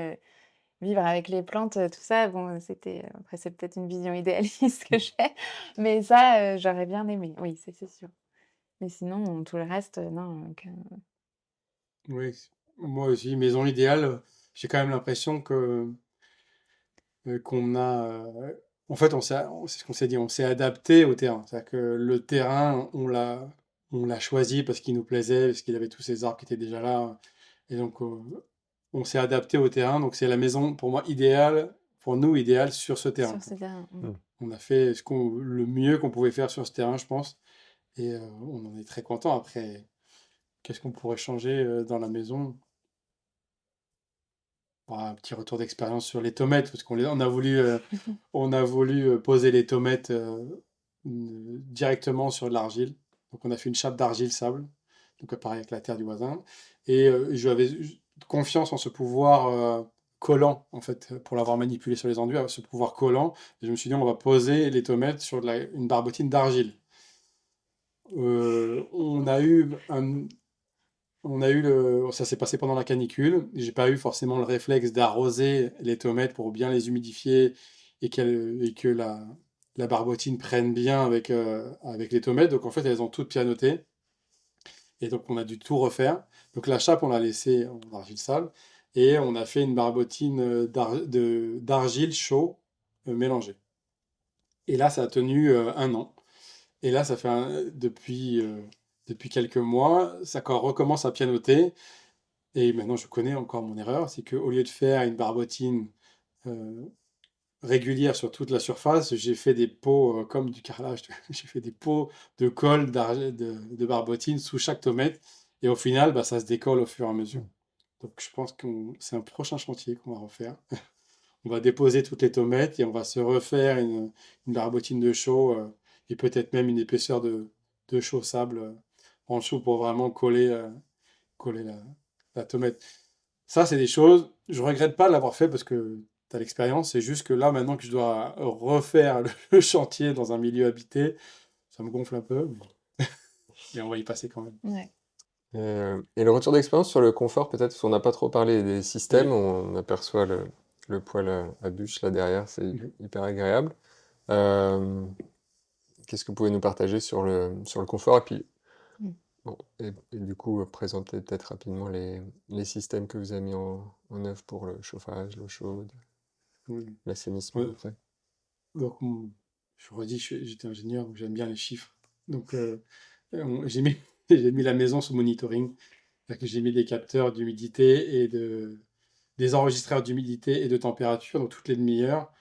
vivre avec les plantes, tout ça. Bon, après c'est peut-être une vision idéaliste que j'ai, mais ça, j'aurais bien aimé, oui, c'est sûr. Mais sinon, tout le reste, non, Oui, moi aussi, maison idéale, j'ai quand même l'impression qu'on a, en fait, c'est ce qu'on s'est dit, on s'est adapté au terrain. C'est-à-dire que le terrain, on l'a choisi parce qu'il nous plaisait, parce qu'il avait tous ces arbres qui étaient déjà là. Et donc, on s'est adapté au terrain. Donc, c'est la maison, pour moi, idéale, pour nous, idéale sur ce terrain, sur quoi. ce terrain. On a fait le mieux qu'on pouvait faire sur ce terrain, je pense. Et on en est très content. Après, qu'est-ce qu'on pourrait changer dans la maison? Bon, un petit retour d'expérience sur les tomates, parce on a voulu poser les tomates directement sur de l'argile. Donc on a fait une chape d'argile-sable, donc pareil avec la terre du voisin. Et j'avais confiance en ce pouvoir collant, en fait, pour l'avoir manipulé sur les enduits, ce pouvoir collant. Et je me suis dit, on va poser les tomates sur une barbotine d'argile. On a eu ça s'est passé pendant la canicule. J'ai pas eu forcément le réflexe d'arroser les tomates pour bien les humidifier et que la barbotine prenne bien avec les tomates. Donc en fait, elles ont toutes pianoté. Et donc on a dû tout refaire. Donc la chape, on l'a laissée en argile sale. Et on a fait une barbotine d'argile chaud mélangée. Et là, ça a tenu 1 an. Et là, ça fait depuis quelques mois, ça recommence à pianoter. Et maintenant, je connais encore mon erreur, c'est qu'au lieu de faire une barbotine euh, régulière sur toute la surface, j'ai fait des pots comme du carrelage. J'ai fait des pots de colle de barbotine sous chaque tomate. Et au final, bah, ça se décolle au fur et à mesure. Donc, je pense que c'est un prochain chantier qu'on va refaire. On va déposer toutes les tomates et on va se refaire une barbotine de chaux et peut-être même une épaisseur de chaux sable en dessous pour vraiment coller la tomate. Ça, c'est des choses, je regrette pas de l'avoir fait parce que tu as l'expérience. C'est juste que là, maintenant que je dois refaire le chantier dans un milieu habité, ça me gonfle un peu, mais on va y passer quand même. Ouais. Et le retour d'expérience sur le confort, peut-être, parce qu'on n'a pas trop parlé des systèmes, Oui. on aperçoit le poêle à bûche là derrière, c'est Mhm. hyper agréable. Euh, Qu'est-ce que vous pouvez nous partager sur le confort? Et puis, Mm. bon, et du coup, présenter peut-être rapidement les systèmes que vous avez mis en œuvre pour le chauffage, l'eau chaude, Oui. l'assainissement Ouais. après. Donc, je redis, j'étais ingénieur, donc j'aime bien les chiffres. Donc, j'ai mis, j'ai mis la maison sous monitoring. C'est-à-dire que j'ai mis des capteurs d'humidité des enregistreurs d'humidité et de température. Donc, toutes les demi-heures,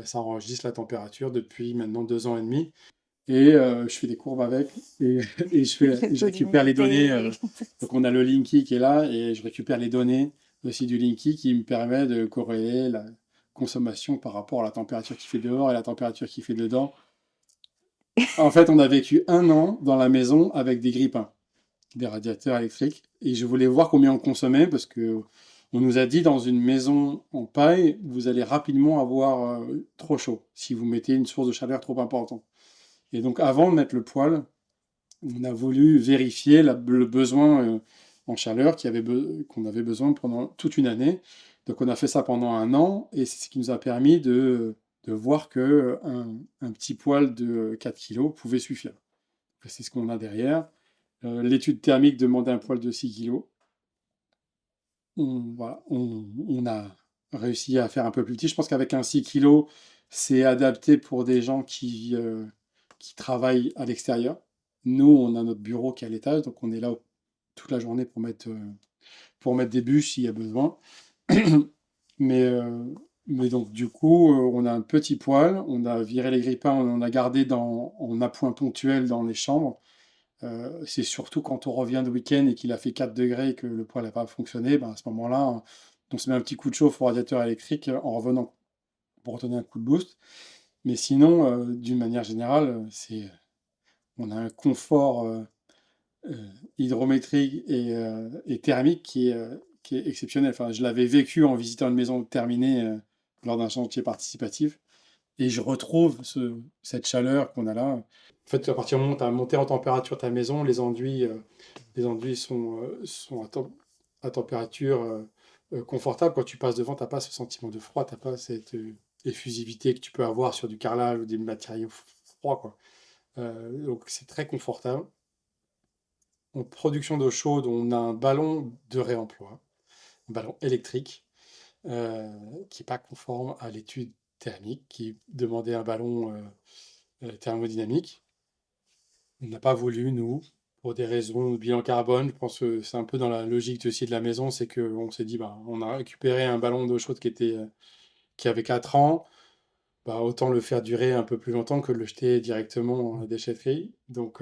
ça enregistre la température depuis maintenant 2 ans et demi. Et je fais des courbes avec et, et je Taux récupère les données. d'humidité. Donc, on a le Linky qui est là et je récupère les données aussi du Linky qui me permet de corréler la consommation par rapport à la température qu'il fait dehors et la température qu'il fait dedans. En fait, on a vécu 1 an dans la maison avec des grippins, des radiateurs électriques. Et je voulais voir combien on consommait parce que on nous a dit dans une maison en paille, vous allez rapidement avoir trop chaud si vous mettez une source de chaleur trop importante. Et donc, avant de mettre le poêle, on a voulu vérifier le besoin en chaleur qu'on avait besoin pendant toute une année. Donc, on a fait ça pendant 1 an et c'est ce qui nous a permis de voir que un petit poêle de 4 kilos pouvait suffire. C'est ce qu'on a derrière. L'étude thermique demandait un poêle de 6 kilos. Voilà, on a réussi à faire un peu plus petit. Je pense qu'avec un 6 kilos, c'est adapté pour des gens qui travaillent à l'extérieur. Nous, on a notre bureau qui est à l'étage, donc on est là toute la journée pour mettre des bûches s'il y a besoin. Mais, euh, mais donc, du coup, on a un petit poêle, on a viré les grippins, on en a gardé en appoint ponctuel dans les chambres. C'est surtout quand on revient de week-end et qu'il a fait 4 degrés et que le poêle n'a pas fonctionné, ben à ce moment-là, on se met un petit coup de chauffe au radiateur électrique en revenant pour donner un coup de boost. Mais sinon, d'une manière générale, on a un confort hydrométrique et thermique qui est exceptionnel. Enfin, je l'avais vécu en visitant une maison terminée lors d'un chantier participatif. Et je retrouve cette chaleur qu'on a là. En fait, à partir du moment où tu as monté en température ta maison, les enduits sont à température confortable. Quand tu passes devant, tu n'as pas ce sentiment de froid, tu n'as pas cette effusivité que tu peux avoir sur du carrelage ou des matériaux froids, quoi. Donc c'est très confortable. En production d'eau chaude, on a un ballon de réemploi, un ballon électrique, qui n'est pas conforme à l'étude thermique, qui demandait un ballon thermodynamique. On n'a pas voulu, nous, pour des raisons de bilan carbone. Je pense que c'est un peu dans la logique aussi de la maison, c'est qu'on s'est dit, bah, on a récupéré un ballon d'eau chaude qui avait 4 ans, bah, autant le faire durer un peu plus longtemps que de le jeter directement à la déchetterie. Donc,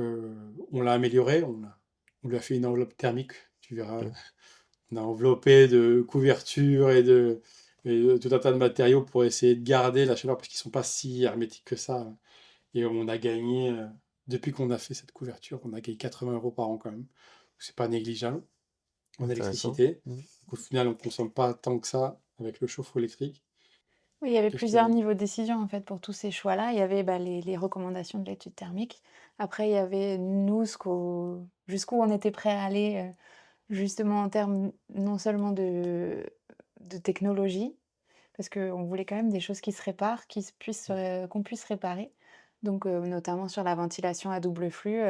on l'a amélioré, on lui a fait une enveloppe thermique, tu verras. Ok. On a enveloppé de couvertures et de tout un tas de matériaux pour essayer de garder la chaleur, parce qu'ils ne sont pas si hermétiques que ça. Et on a gagné, depuis qu'on a fait cette couverture, on a gagné 80 € par an quand même. C'est pas négligeable en Intéressant. électricité. Mm. Donc, au final, on ne consomme pas tant que ça avec le chauffe-eau électrique. Oui, il y avait Qu'est-ce que je plusieurs te dis? niveaux de décision en fait pour tous ces choix-là. Il y avait les recommandations de l'étude thermique. Après, il y avait nous, jusqu'où on était prêt à aller, justement en termes non seulement de technologie, parce qu'on voulait quand même des choses qui se réparent, qu'on puisse réparer. Donc, notamment sur la ventilation à double flux,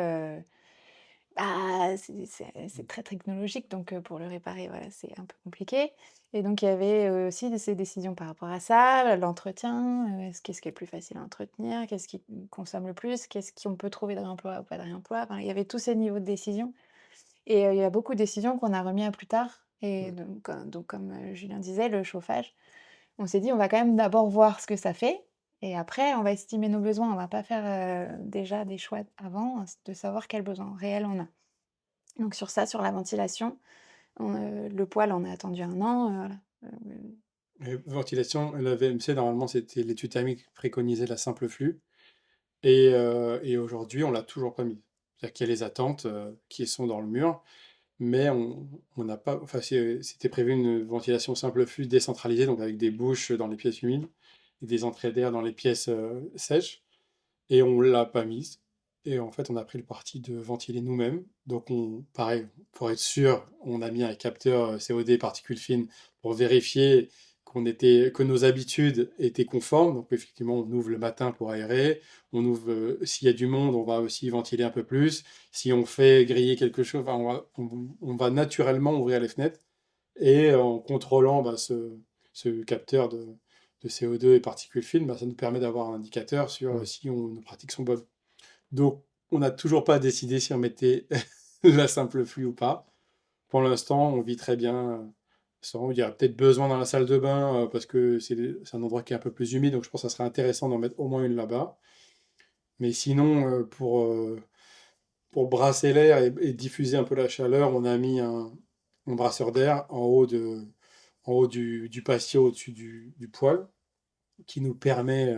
bah, c'est très technologique, donc pour le réparer, voilà, c'est un peu compliqué et donc il y avait, aussi ces décisions par rapport à ça, l'entretien, qu'est-ce qui est le plus facile à entretenir? Qu'est-ce qui consomme le plus? Qu'est-ce qu'on peut trouver de réemploi ou pas de réemploi? Enfin, il y avait tous ces niveaux de décision et il y a beaucoup de décisions qu'on a remis à plus tard et Ouais. donc comme, Julien disait, le chauffage, on s'est dit: «On va quand même d'abord voir ce que ça fait et après on va estimer nos besoins». On va pas faire, déjà des choix avant, de savoir quels besoins réels on a. Donc sur ça, sur la ventilation, le poêle, on a attendu 1 an, voilà. Heu, Et ventilation, la VMC, normalement, c'était l'étude thermique préconisait la simple flux. Et aujourd'hui, on l'a toujours pas mis. C'est-à-dire qu'il y a les attentes qui sont dans le mur, mais on n'a pas. Enfin, c'était prévu une ventilation simple flux décentralisée, donc avec des bouches dans les pièces humides et des entrées d'air dans les pièces sèches. Et on l'a pas mise. Et en fait, on a pris le parti de ventiler nous-mêmes. Donc, pareil, pour être sûr, on a mis un capteur COD particules fines pour vérifier que nos habitudes étaient conformes. Donc, effectivement, on ouvre le matin pour aérer. On ouvre, s'il y a du monde, on va aussi ventiler un peu plus. Si on fait griller quelque chose, enfin, on va naturellement ouvrir les fenêtres. Et en contrôlant bah, ce capteur de CO2 et particules fines, bah, ça nous permet d'avoir un indicateur sur si nos pratiques sont bonnes. Donc, on n'a toujours pas décidé si on mettait la simple flux ou pas. Pour l'instant, on vit très bien sans. Il y a peut-être besoin dans la salle de bain parce que c'est un endroit qui est un peu plus humide, donc je pense que ça serait intéressant d'en mettre au moins une là-bas. Mais sinon, pour brasser l'air et diffuser un peu la chaleur, on a mis un brasseur d'air en haut du patio, au-dessus du poêle, qui nous permet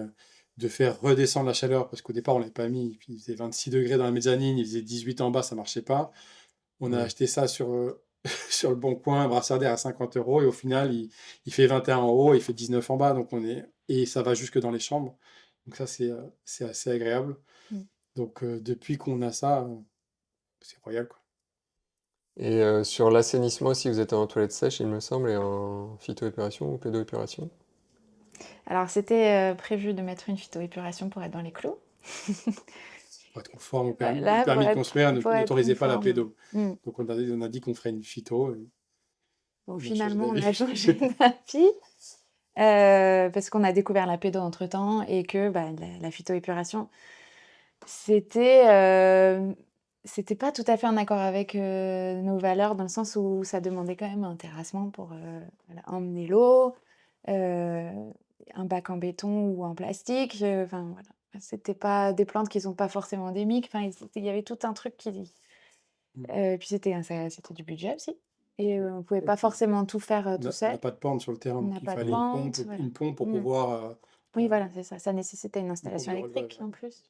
de faire redescendre la chaleur, parce qu'au départ, on ne l'avait pas mis, il faisait 26 degrés dans la mezzanine, il faisait 18 en bas, ça ne marchait pas. On a acheté ça sur le Bon Coin, un brasseur d'air à 50 €, et au final, il fait 21 en haut, il fait 19 en bas, et ça va jusque dans les chambres. Donc ça, c'est assez agréable. Donc depuis qu'on a ça, c'est royal, quoi. Et sur l'assainissement aussi, vous êtes en toilette sèche, il me semble, et en phytoépuration ou pédoépuration? Alors, c'était prévu de mettre une phytoépuration pour être dans les clous. Pour être conforme au Là, permis de construire, pour être n'autorisait pas la conforme. pédo. Donc on a dit qu'on ferait une phyto. Bon, On a finalement, on changé a d'avis. changé d'avis parce qu'on a découvert la pédo entre-temps et que la phytoépuration, c'était pas tout à fait en accord avec nos valeurs, dans le sens où ça demandait quand même un terrassement pour emmener l'eau, un bac en béton ou en plastique. Enfin, voilà. C'était pas des plantes qui sont pas forcément endémiques. Enfin, il y avait tout un truc qui. Puis c'était du budget aussi. Et on ne pouvait pas forcément tout faire On tout n'a seul. pas de pente sur le terrain, On donc n'a il pas de fallait pente, voilà. une pompe pour pouvoir. Oui, voilà, c'est ça. Ça nécessitait une pompe installation de relevage, électrique ouais. en plus.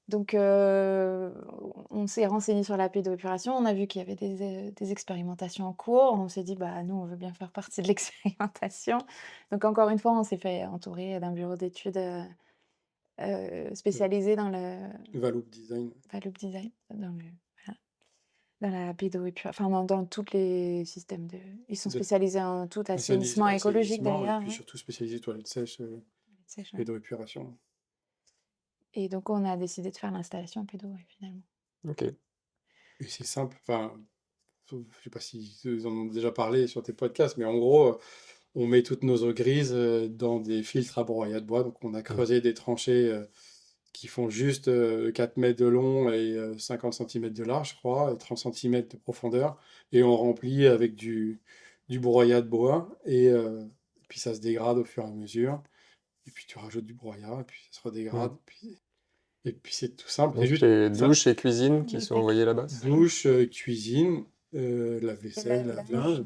Donc, on s'est renseigné sur la pédoépuration. On a vu qu'il y avait des expérimentations en cours. On s'est dit, nous, on veut bien faire partie de l'expérimentation. Donc, encore une fois, on s'est fait entourer d'un bureau d'études spécialisé dans le Valoop Design. Valoop Design, dans la pédoépuration, enfin, dans tous les systèmes de. Ils sont spécialisés en tout assainissement écologique d'ailleurs. Et puis surtout spécialisé toilettes sèches, pédoépuration. Et donc, on a décidé de faire l'installation en pédo, finalement. Ok. Et c'est simple. Enfin, je ne sais pas si ils en ont déjà parlé sur tes podcasts, mais en gros, on met toutes nos eaux grises dans des filtres à broyat de bois. Donc, on a creusé des tranchées qui font juste 4 mètres de long et 50 cm de large, je crois, et 30 cm de profondeur. Et on remplit avec du broyat de bois. Et puis, ça se dégrade au fur et à mesure. Et puis, tu rajoutes du broyat, et puis ça se redégrade. Et puis c'est tout simple. Donc, c'est douche et cuisine qui sont envoyées là-bas? Douche, cuisine, lave-vaisselle, lave-linge.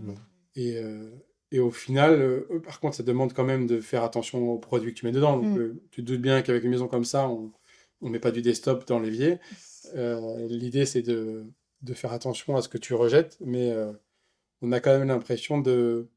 Et au final, par contre, ça demande quand même de faire attention aux produits que tu mets dedans. Donc, tu te doutes bien qu'avec une maison comme ça, on ne met pas du desktop dans l'évier. L'idée, c'est de faire attention à ce que tu rejettes, mais on a quand même l'impression d'être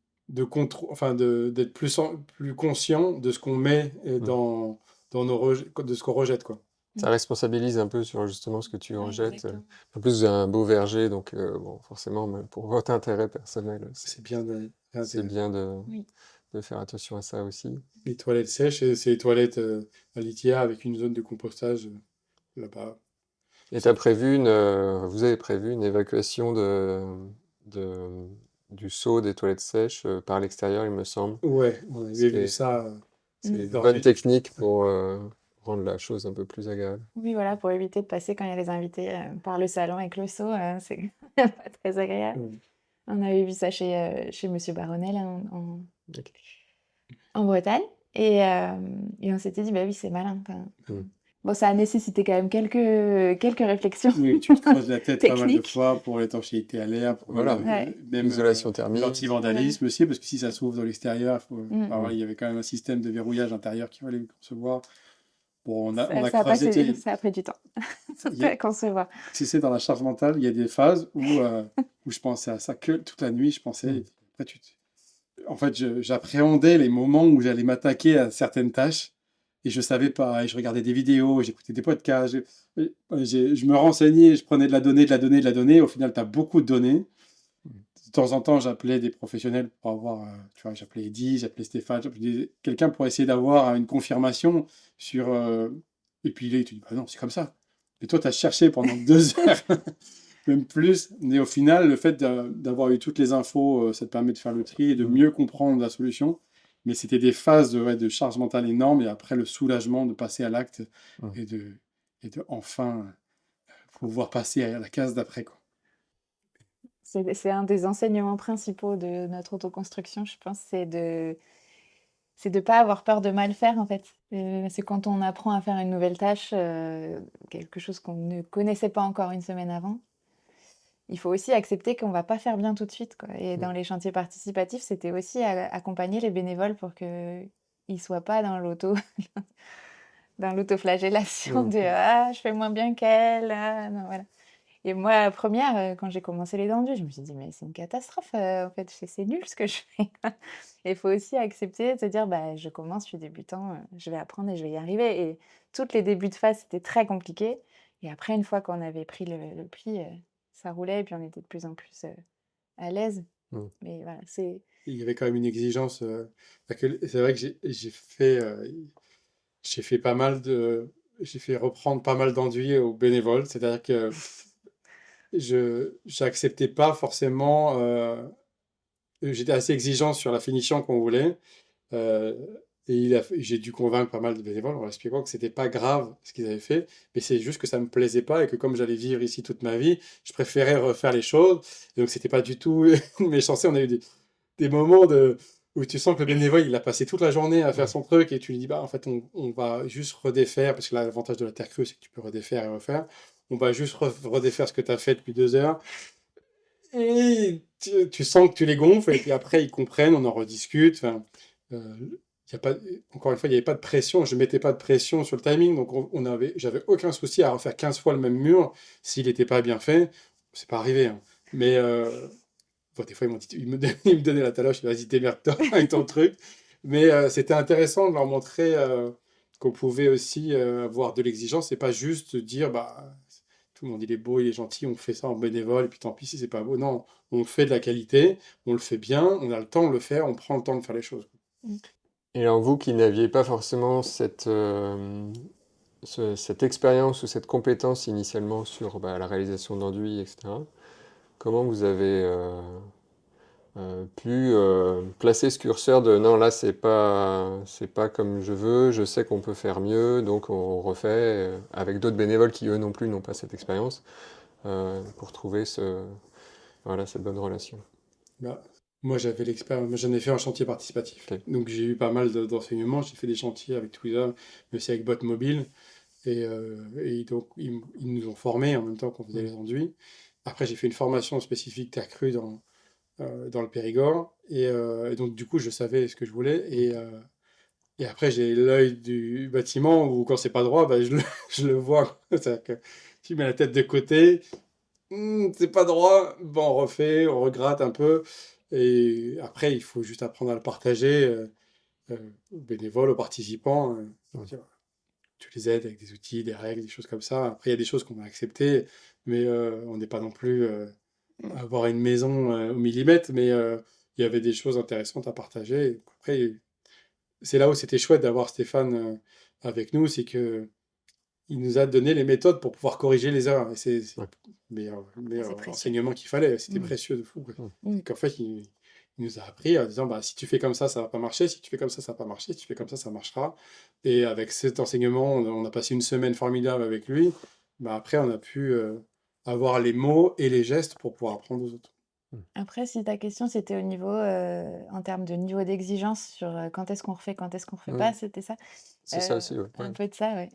plus conscient de ce qu'on met dans de ce qu'on rejette, quoi. Ça responsabilise un peu sur justement ce que tu rejettes. Exactement. En plus, vous avez un beau verger, donc bon, forcément, mais pour votre intérêt personnel, C'est bien de faire attention à ça aussi. Les toilettes sèches, c'est les toilettes à litière avec une zone de compostage là-bas. Et vous avez prévu une évacuation du seau des toilettes sèches par l'extérieur, il me semble. Ouais, on avait vu ça. C'est une bonne technique pour rendre la chose un peu plus agréable. Oui, voilà, pour éviter de passer quand il y a les invités par le salon avec le seau, c'est pas très agréable. On avait vu ça chez Monsieur Baronel en Bretagne, et on s'était dit, oui, c'est malin. Bon, ça a nécessité quand même quelques réflexions. Oui, tu te creuses la tête pas mal de fois pour l'étanchéité à l'air, pour même l'isolation thermique, l'antivandalisme aussi, parce que si ça s'ouvre dans l'extérieur, il y avait quand même un système de verrouillage intérieur qu'il fallait concevoir. Bon, on a creusé. Ça a pris du temps à concevoir. C'est dans la charge mentale, il y a des phases où je pensais à ça que toute la nuit, je pensais. Après, en fait, j'appréhendais les moments où j'allais m'attaquer à certaines tâches et je savais pas. Et je regardais des vidéos, j'écoutais des podcasts, je me renseignais, je prenais de la donnée. Au final, tu as beaucoup de données. De temps en temps, j'appelais des professionnels pour avoir, j'appelais Eddy, j'appelais Stéphane, j'appelais quelqu'un pour essayer d'avoir une confirmation sur. Et puis là, il te dit, non, c'est comme ça. Et toi, tu as cherché pendant 2 heures, même plus. Mais au final, le fait d'avoir eu toutes les infos, ça te permet de faire le tri et de mieux comprendre la solution. Mais c'était des phases de charge mentale énorme et après le soulagement de passer à l'acte Mmh. et de enfin pouvoir passer à la case d'après, quoi. C'est un des enseignements principaux de notre autoconstruction, je pense, c'est de pas avoir peur de mal faire, en fait. C'est quand on apprend à faire une nouvelle tâche, quelque chose qu'on ne connaissait pas encore une semaine avant, il faut aussi accepter qu'on va pas faire bien tout de suite, quoi. Et dans les chantiers participatifs, c'était aussi accompagner les bénévoles pour qu'ils soient pas dans l'autoflagellation de ah, je fais moins bien qu'elle, ah, non, voilà. Et moi, la première, quand j'ai commencé les dents je me suis dit, mais c'est une catastrophe, en fait, c'est nul ce que je fais. Et il faut aussi accepter de se dire, bah, je commence, je suis débutant, je vais apprendre et je vais y arriver. Et toutes les débuts de phase, c'était très compliqué. Et après, une fois qu'on avait pris le pli, ça roulait et puis on était de plus en plus à l'aise. Mmh. Mais voilà, c'est. Il y avait quand même une exigence. C'est vrai que j'ai fait pas mal j'ai fait reprendre pas mal d'enduit aux bénévoles. C'est-à-dire que j'acceptais pas forcément. J'étais assez exigeant sur la finition qu'on voulait. Euh, j'ai dû convaincre pas mal de bénévoles en leur expliquant que c'était pas grave ce qu'ils avaient fait, mais c'est juste que ça me plaisait pas et que comme j'allais vivre ici toute ma vie, je préférais refaire les choses. Et donc c'était pas du tout une méchanceté. On a eu des moments où tu sens que le bénévole, il a passé toute la journée à faire son truc et tu lui dis, bah en fait, on va juste redéfaire, parce que là, l'avantage de la terre crue, c'est que tu peux redéfaire et refaire. On va juste redéfaire ce que tu as fait depuis 2 heures. Et tu sens que tu les gonfles, et puis après, ils comprennent, on en rediscute. Enfin, y a pas, encore une fois, il n'y avait pas de pression. Je ne mettais pas de pression sur le timing, donc j'avais aucun souci à refaire 15 fois le même mur s'il n'était pas bien fait. C'est pas arrivé, hein. Mais bon, des fois, ils me donnaient la taloche, ils disaient, vas-y, démerde-toi avec ton truc. Mais c'était intéressant de leur montrer qu'on pouvait aussi avoir de l'exigence et pas juste dire, bah, tout le monde il est beau, il est gentil, on fait ça en bénévole, et puis tant pis si c'est pas beau. Non, on fait de la qualité, on le fait bien, on a le temps de le faire, on prend le temps de faire les choses. Et alors vous qui n'aviez pas forcément cette expérience ou cette compétence initialement sur la réalisation d'enduits, etc., comment vous avez pu placer ce curseur de non, là c'est pas comme je veux, je sais qu'on peut faire mieux, donc on refait avec d'autres bénévoles qui eux non plus n'ont pas cette expérience pour trouver cette bonne relation. Bah, moi, j'avais l'expérience, moi, j'en ai fait un chantier participatif. Ok. Donc, j'ai eu pas mal d'enseignements. J'ai fait des chantiers avec Twitter, mais aussi avec Botmobile. Et donc, ils nous ont formés en même temps qu'on faisait les enduits. Après, j'ai fait une formation spécifique terre crue dans le Périgord. Et donc, du coup, je savais ce que je voulais. Et après, j'ai l'œil du bâtiment où, quand c'est pas droit, bah, je le vois. C'est-à-dire que tu mets la tête de côté, c'est pas droit, bon, on refait, on regratte un peu. Et après, il faut juste apprendre à le partager aux bénévoles, aux participants. Tu les aides avec des outils, des règles, des choses comme ça. Après, il y a des choses qu'on va accepter, mais on n'est pas non plus à avoir une maison au millimètre, mais il y avait des choses intéressantes à partager. Et après, c'est là où c'était chouette d'avoir Stéphane avec nous, c'est que il nous a donné les méthodes pour pouvoir corriger les erreurs. Et c'est Ouais. le meilleur C'est précieux. enseignement qu'il fallait. C'était Mm. précieux de fou, quoi. Mm. Et qu'en fait, il nous a appris en disant, bah, si tu fais comme ça va pas marcher. Si tu fais comme ça va pas marcher. Si tu fais comme ça marchera. Et avec cet enseignement, on a passé une semaine formidable avec lui. Bah, après, on a pu avoir les mots et les gestes pour pouvoir apprendre aux autres. Après, si ta question c'était au niveau, en termes de niveau d'exigence sur quand est-ce qu'on refait, quand est-ce qu'on refait Mm. pas, c'était ça? C'est ça aussi, ouais. Un peu de ça, ouais.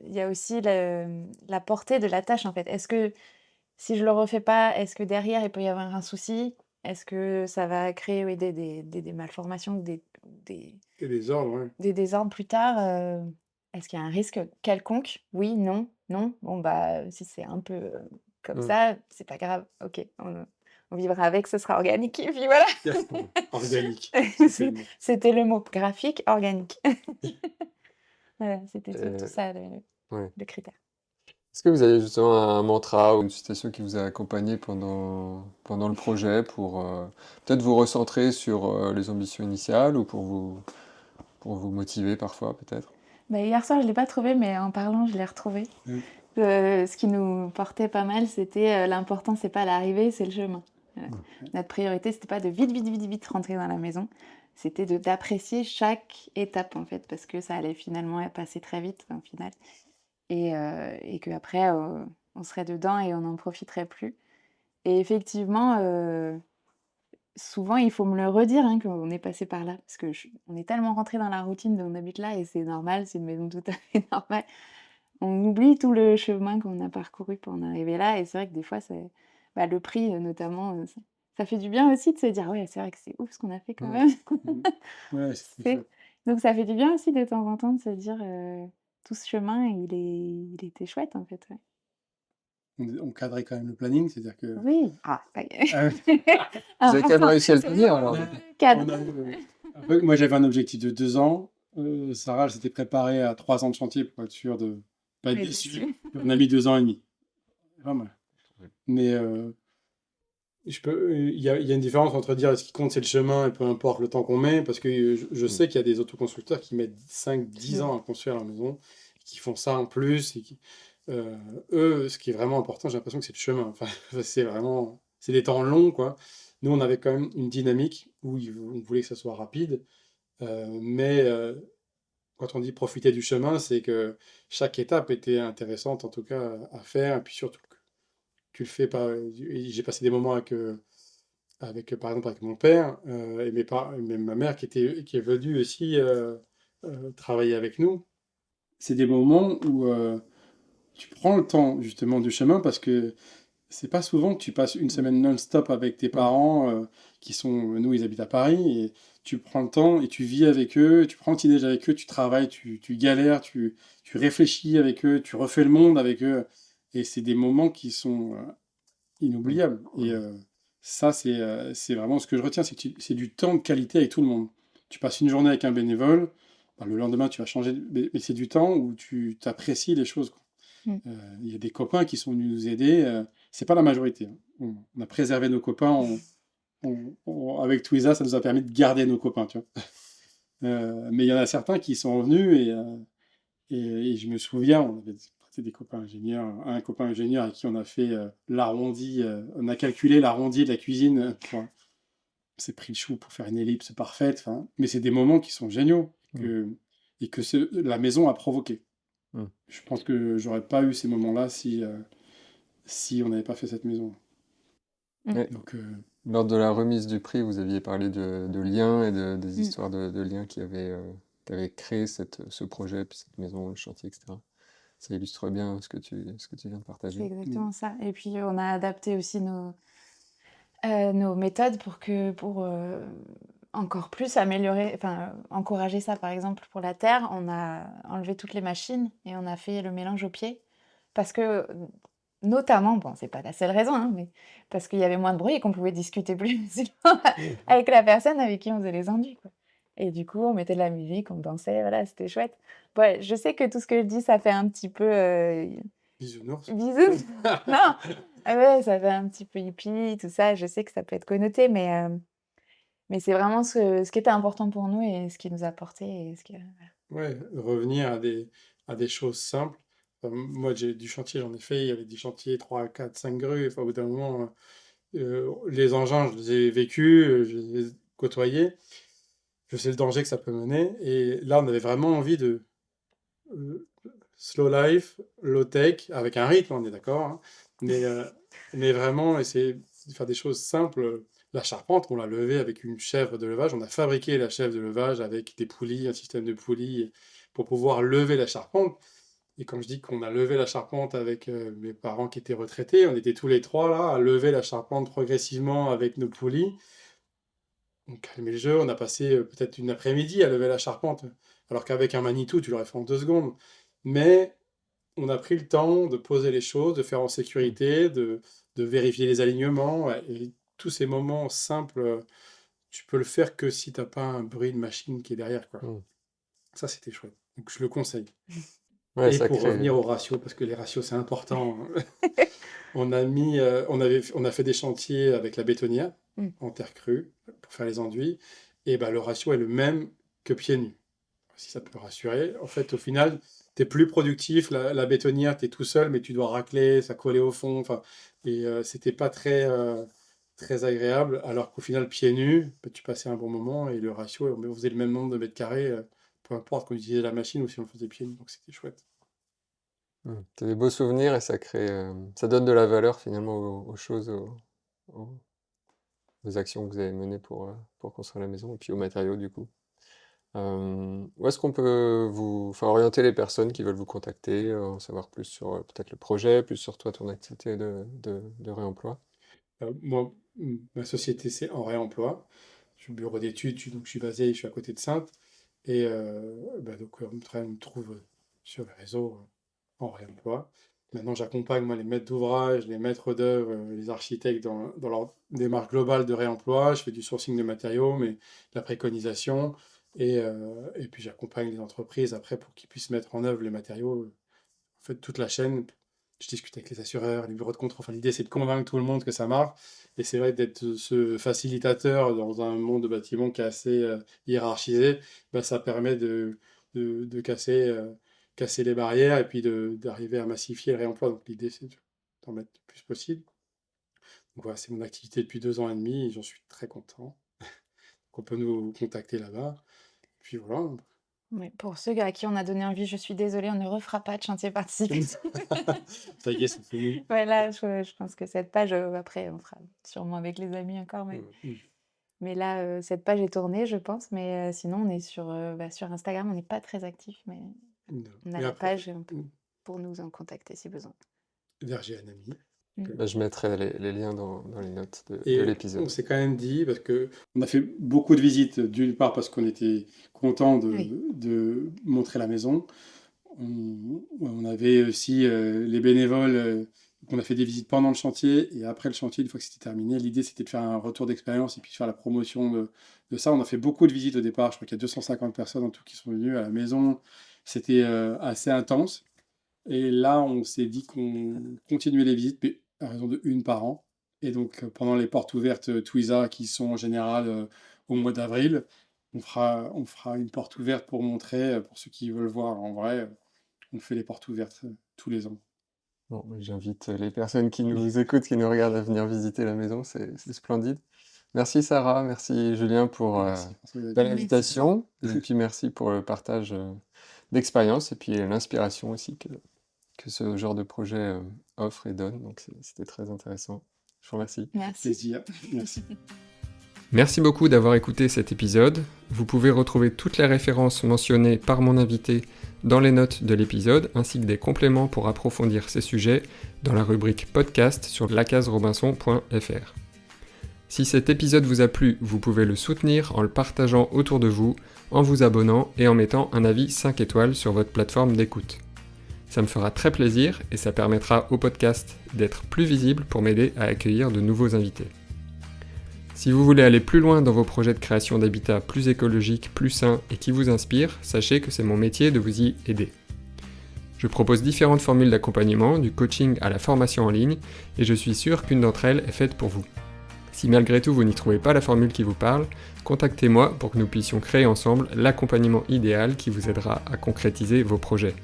Il y a aussi la portée de la tâche, en fait. Est-ce que si je le refais pas, est-ce que derrière il peut y avoir un souci? Est-ce que ça va créer, oui, des malformations ou des Et les ordres, ouais. des désordres plus tard? Est-ce qu'il y a un risque quelconque? Oui, non, non? Bon, bah, si c'est un peu, comme Mm. ça, c'est pas grave. OK, on vivra avec, ce sera organique et puis voilà. Organique. C'était le mot, graphique, organique. Voilà, c'était tout ça Ouais. le critère. Est-ce que vous avez justement un mantra ou une citation qui vous a accompagné pendant le projet pour peut-être vous recentrer sur les ambitions initiales ou pour vous motiver parfois peut-être? Bah, hier soir, je l'ai pas trouvé, mais en parlant, je l'ai retrouvé. Ce qui nous portait pas mal, c'était l'important, c'est pas l'arrivée, c'est le chemin. Voilà. Notre priorité, c'était pas de vite rentrer dans la maison. c'était d'apprécier chaque étape, en fait, parce que ça allait finalement passer très vite, au final, et qu'après, on serait dedans et on n'en profiterait plus. Et effectivement, souvent, il faut me le redire, hein, qu'on est passé par là, parce que on est tellement rentré dans la routine on habite là et c'est normal, c'est une maison tout à fait normale. On oublie tout le chemin qu'on a parcouru pour en arriver là et c'est vrai que des fois, le prix, notamment, ça fait du bien aussi de se dire: «Ouais, c'est vrai que c'est ouf ce qu'on a fait quand même». Ouais, c'était C'est chouette. Donc ça fait du bien aussi de temps en temps de se dire, tout ce chemin, il était chouette, en fait, ouais. On cadrait quand même le planning, c'est-à-dire que Oui, ah, ça y ah ouais, est. Vous avez quand même Important, réussi à le c'est tenir, vraiment alors. le on cadre. a un peu moi j'avais un objectif de 2 ans, Sarah elle s'était préparée à 3 ans de chantier pour être sûre de pas être Mais déçue. dessus. On a mis 2 ans et demi. Pas mal. Mais il y a une différence entre dire ce qui compte c'est le chemin et peu importe le temps qu'on met, parce que je sais qu'il y a des autoconstructeurs qui mettent 5-10 ans à construire leur maison, qui font ça en plus, euh, eux, ce qui est vraiment important, j'ai l'impression que c'est le chemin. Enfin, c'est des temps longs, quoi. Nous, on avait quand même une dynamique où on voulait que ça soit rapide, mais quand on dit profiter du chemin, c'est que chaque étape était intéressante, en tout cas, à faire, et puis surtout que tu le fais pas. J'ai passé des moments par exemple, avec mon père et ma mère qui est venue aussi travailler avec nous. C'est des moments où tu prends le temps justement du chemin parce que c'est pas souvent que tu passes une semaine non-stop avec tes parents nous ils habitent à Paris et tu prends le temps et tu vis avec eux, tu prends le petit-déj avec eux, tu travailles, tu galères, tu réfléchis avec eux, tu refais le monde avec eux et c'est des moments qui sont inoubliable. Et ça, c'est vraiment ce que je retiens, c'est que c'est du temps de qualité avec tout le monde. Tu passes une journée avec un bénévole, bah, le lendemain, tu vas changer, mais c'est du temps où tu apprécies les choses, quoi. Mmh. Il y a des copains qui sont venus nous aider, c'est pas la majorité, hein. On a préservé nos copains, avec Twiza, ça nous a permis de garder nos copains, tu vois. Mais il y en a certains qui sont venus et je me souviens, on avait des copains ingénieurs, un copain ingénieur avec qui on a fait l'arrondi, on a calculé l'arrondi de la cuisine. On s'est pris le chou pour faire une ellipse parfaite. Mais c'est des moments qui sont géniaux et que la maison a provoqué. Mm. Je pense que j'aurais pas eu ces moments-là si on n'avait pas fait cette maison. Ouais. Donc, Lors de la remise du prix, vous aviez parlé de liens et des Mm. histoires de liens qui avaient créé ce projet, puis cette maison, le chantier, etc. Ça illustre bien ce que tu viens de C'est partager. exactement ça. Et puis on a adapté aussi nos méthodes pour encore plus améliorer, enfin encourager ça. Par exemple, pour la terre, on a enlevé toutes les machines et on a fait le mélange au pied. Parce que, notamment, bon, c'est pas la seule raison, hein, mais parce qu'il y avait moins de bruit et qu'on pouvait discuter plus facilement avec la personne avec qui on faisait les enduits, quoi. Et du coup, on mettait de la musique, on dansait, voilà, c'était chouette. Ouais, je sais que tout ce que je dis, ça fait un petit peu bisounours. bisous. Non, ah ouais, ça fait un petit peu hippie, tout ça. Je sais que ça peut être connoté, mais c'est vraiment ce qui était important pour nous et ce qui nous a apporté. Ouais, revenir à des choses simples. Moi, j'ai du chantier, j'en ai fait. Il y avait des chantiers 3, 4, 5 grues. Enfin, au bout d'un moment, les engins, je les ai vécus, je les ai côtoyés. Je sais le danger que ça peut mener. Et là, on avait vraiment envie de euh, slow life, low tech, avec un rythme, on est d'accord, hein. Mais vraiment, essayer de faire des choses simples. La charpente, on l'a levée avec une chèvre de levage. On a fabriqué la chèvre de levage avec des poulies, un système de poulies pour pouvoir lever la charpente. Et quand je dis qu'on a levé la charpente avec mes parents qui étaient retraités, on était tous les trois là à lever la charpente progressivement avec nos poulies. On calmait le jeu, on a passé peut-être une après-midi à lever la charpente, alors qu'avec un Manitou, tu l'aurais fait en 2 secondes. Mais on a pris le temps de poser les choses, de faire en sécurité, de vérifier les alignements. Ouais, et tous ces moments simples, tu peux le faire que si t'as pas un bruit de machine qui est derrière, quoi. Mm. Ça, c'était chouette. Donc, je le conseille. Ouais, Et ça pour crée. revenir aux ratios, parce que les ratios, c'est important, on a fait des chantiers avec la bétonnière Mm. en terre crue pour faire les enduits. Et ben, le ratio est le même que pieds nus. Si ça peut rassurer. En fait, au final, tu es plus productif. La bétonnière, tu es tout seul, mais tu dois racler, ça collait au fond. Enfin, et c'était pas très très agréable, alors qu'au final, pieds nus, bah, tu passais un bon moment et le ratio, on faisait le même nombre de mètres carrés, peu importe qu'on utilisait la machine ou si on le faisait pieds nus, donc c'était chouette. C'est des beaux souvenirs et ça crée, ça donne de la valeur finalement aux choses, aux- aux actions que vous avez menées pour construire la maison et puis aux matériaux du coup. Où est-ce qu'on peut orienter les personnes qui veulent vous contacter, en savoir plus sur peut-être le projet, plus sur toi, ton activité de réemploi? Moi, ma société, c'est en réemploi. Je suis bureau d'études, donc je suis basé, je suis à côté de Saintes. Et donc, on me trouve sur les réseaux en réemploi. Maintenant, j'accompagne moi, les maîtres d'ouvrage, les maîtres d'œuvre, les architectes dans leur démarche globale de réemploi. Je fais du sourcing de matériaux, mais de la préconisation. Et puis, j'accompagne les entreprises après pour qu'ils puissent mettre en œuvre les matériaux. En fait, toute la chaîne. Je discute avec les assureurs, les bureaux de contrôle. Enfin, l'idée, c'est de convaincre tout le monde que ça marche. Et c'est vrai d'être ce facilitateur dans un monde de bâtiment qui est assez hiérarchisé, bah, ça permet de casser les barrières et puis d'arriver à massifier le réemploi. Donc l'idée, c'est d'en mettre le plus possible. Donc voilà, c'est mon activité depuis 2 ans et demi et j'en suis très content. Donc on peut nous contacter là-bas. Puis voilà. Oui, pour ceux à qui on a donné envie, je suis désolée, on ne refera pas de chantier participatif. Ça y est, c'est fini. Ouais, là, je pense que cette page, après, on fera sûrement avec les amis encore, mais là, cette page est tournée, je pense. Mais sinon, on est sur Instagram, on n'est pas très actif, mais Non. on a Et la après, page pour nous en contacter si besoin. Verger Anami. Bah, je mettrai les liens dans les notes de Et l'épisode. on s'est quand même dit, parce qu'on a fait beaucoup de visites, d'une part parce qu'on était content de montrer la maison. On avait aussi les bénévoles, on a fait des visites pendant le chantier et après le chantier, une fois que c'était terminé. L'idée, c'était de faire un retour d'expérience et puis faire la promotion de ça. On a fait beaucoup de visites au départ. Je crois qu'il y a 250 personnes en tout qui sont venues à la maison. C'était assez intense. Et là, on s'est dit qu'on continuait les visites, mais à raison de une par an. Et donc, pendant les portes ouvertes Twiza, qui sont en général au mois d'avril, on fera une porte ouverte pour montrer, pour ceux qui veulent voir en vrai, on fait les portes ouvertes tous les ans. Bon, j'invite les personnes qui nous écoutent, qui nous regardent à venir visiter la maison, c'est splendide. Merci Sarah, merci Julien pour Merci, François. belle invitation, et puis merci pour le partage d'expérience et puis l'inspiration aussi que ce genre de projet offre et donne, donc c'était très intéressant. Je vous remercie. Merci. Plaisir. Merci. Merci beaucoup d'avoir écouté cet épisode. Vous pouvez retrouver toutes les références mentionnées par mon invité dans les notes de l'épisode, ainsi que des compléments pour approfondir ces sujets dans la rubrique podcast sur lacaserobinson.fr. Si cet épisode vous a plu, vous pouvez le soutenir en le partageant autour de vous, en vous abonnant et en mettant un avis 5 étoiles sur votre plateforme d'écoute. Ça me fera très plaisir et ça permettra au podcast d'être plus visible pour m'aider à accueillir de nouveaux invités. Si vous voulez aller plus loin dans vos projets de création d'habitat plus écologiques, plus sains et qui vous inspirent, sachez que c'est mon métier de vous y aider. Je propose différentes formules d'accompagnement, du coaching à la formation en ligne, et je suis sûr qu'une d'entre elles est faite pour vous. Si malgré tout vous n'y trouvez pas la formule qui vous parle, contactez-moi pour que nous puissions créer ensemble l'accompagnement idéal qui vous aidera à concrétiser vos projets.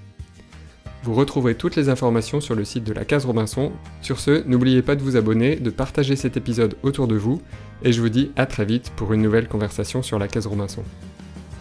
Vous retrouverez toutes les informations sur le site de la Case Robinson. Sur ce, n'oubliez pas de vous abonner, de partager cet épisode autour de vous, et je vous dis à très vite pour une nouvelle conversation sur la Case Robinson.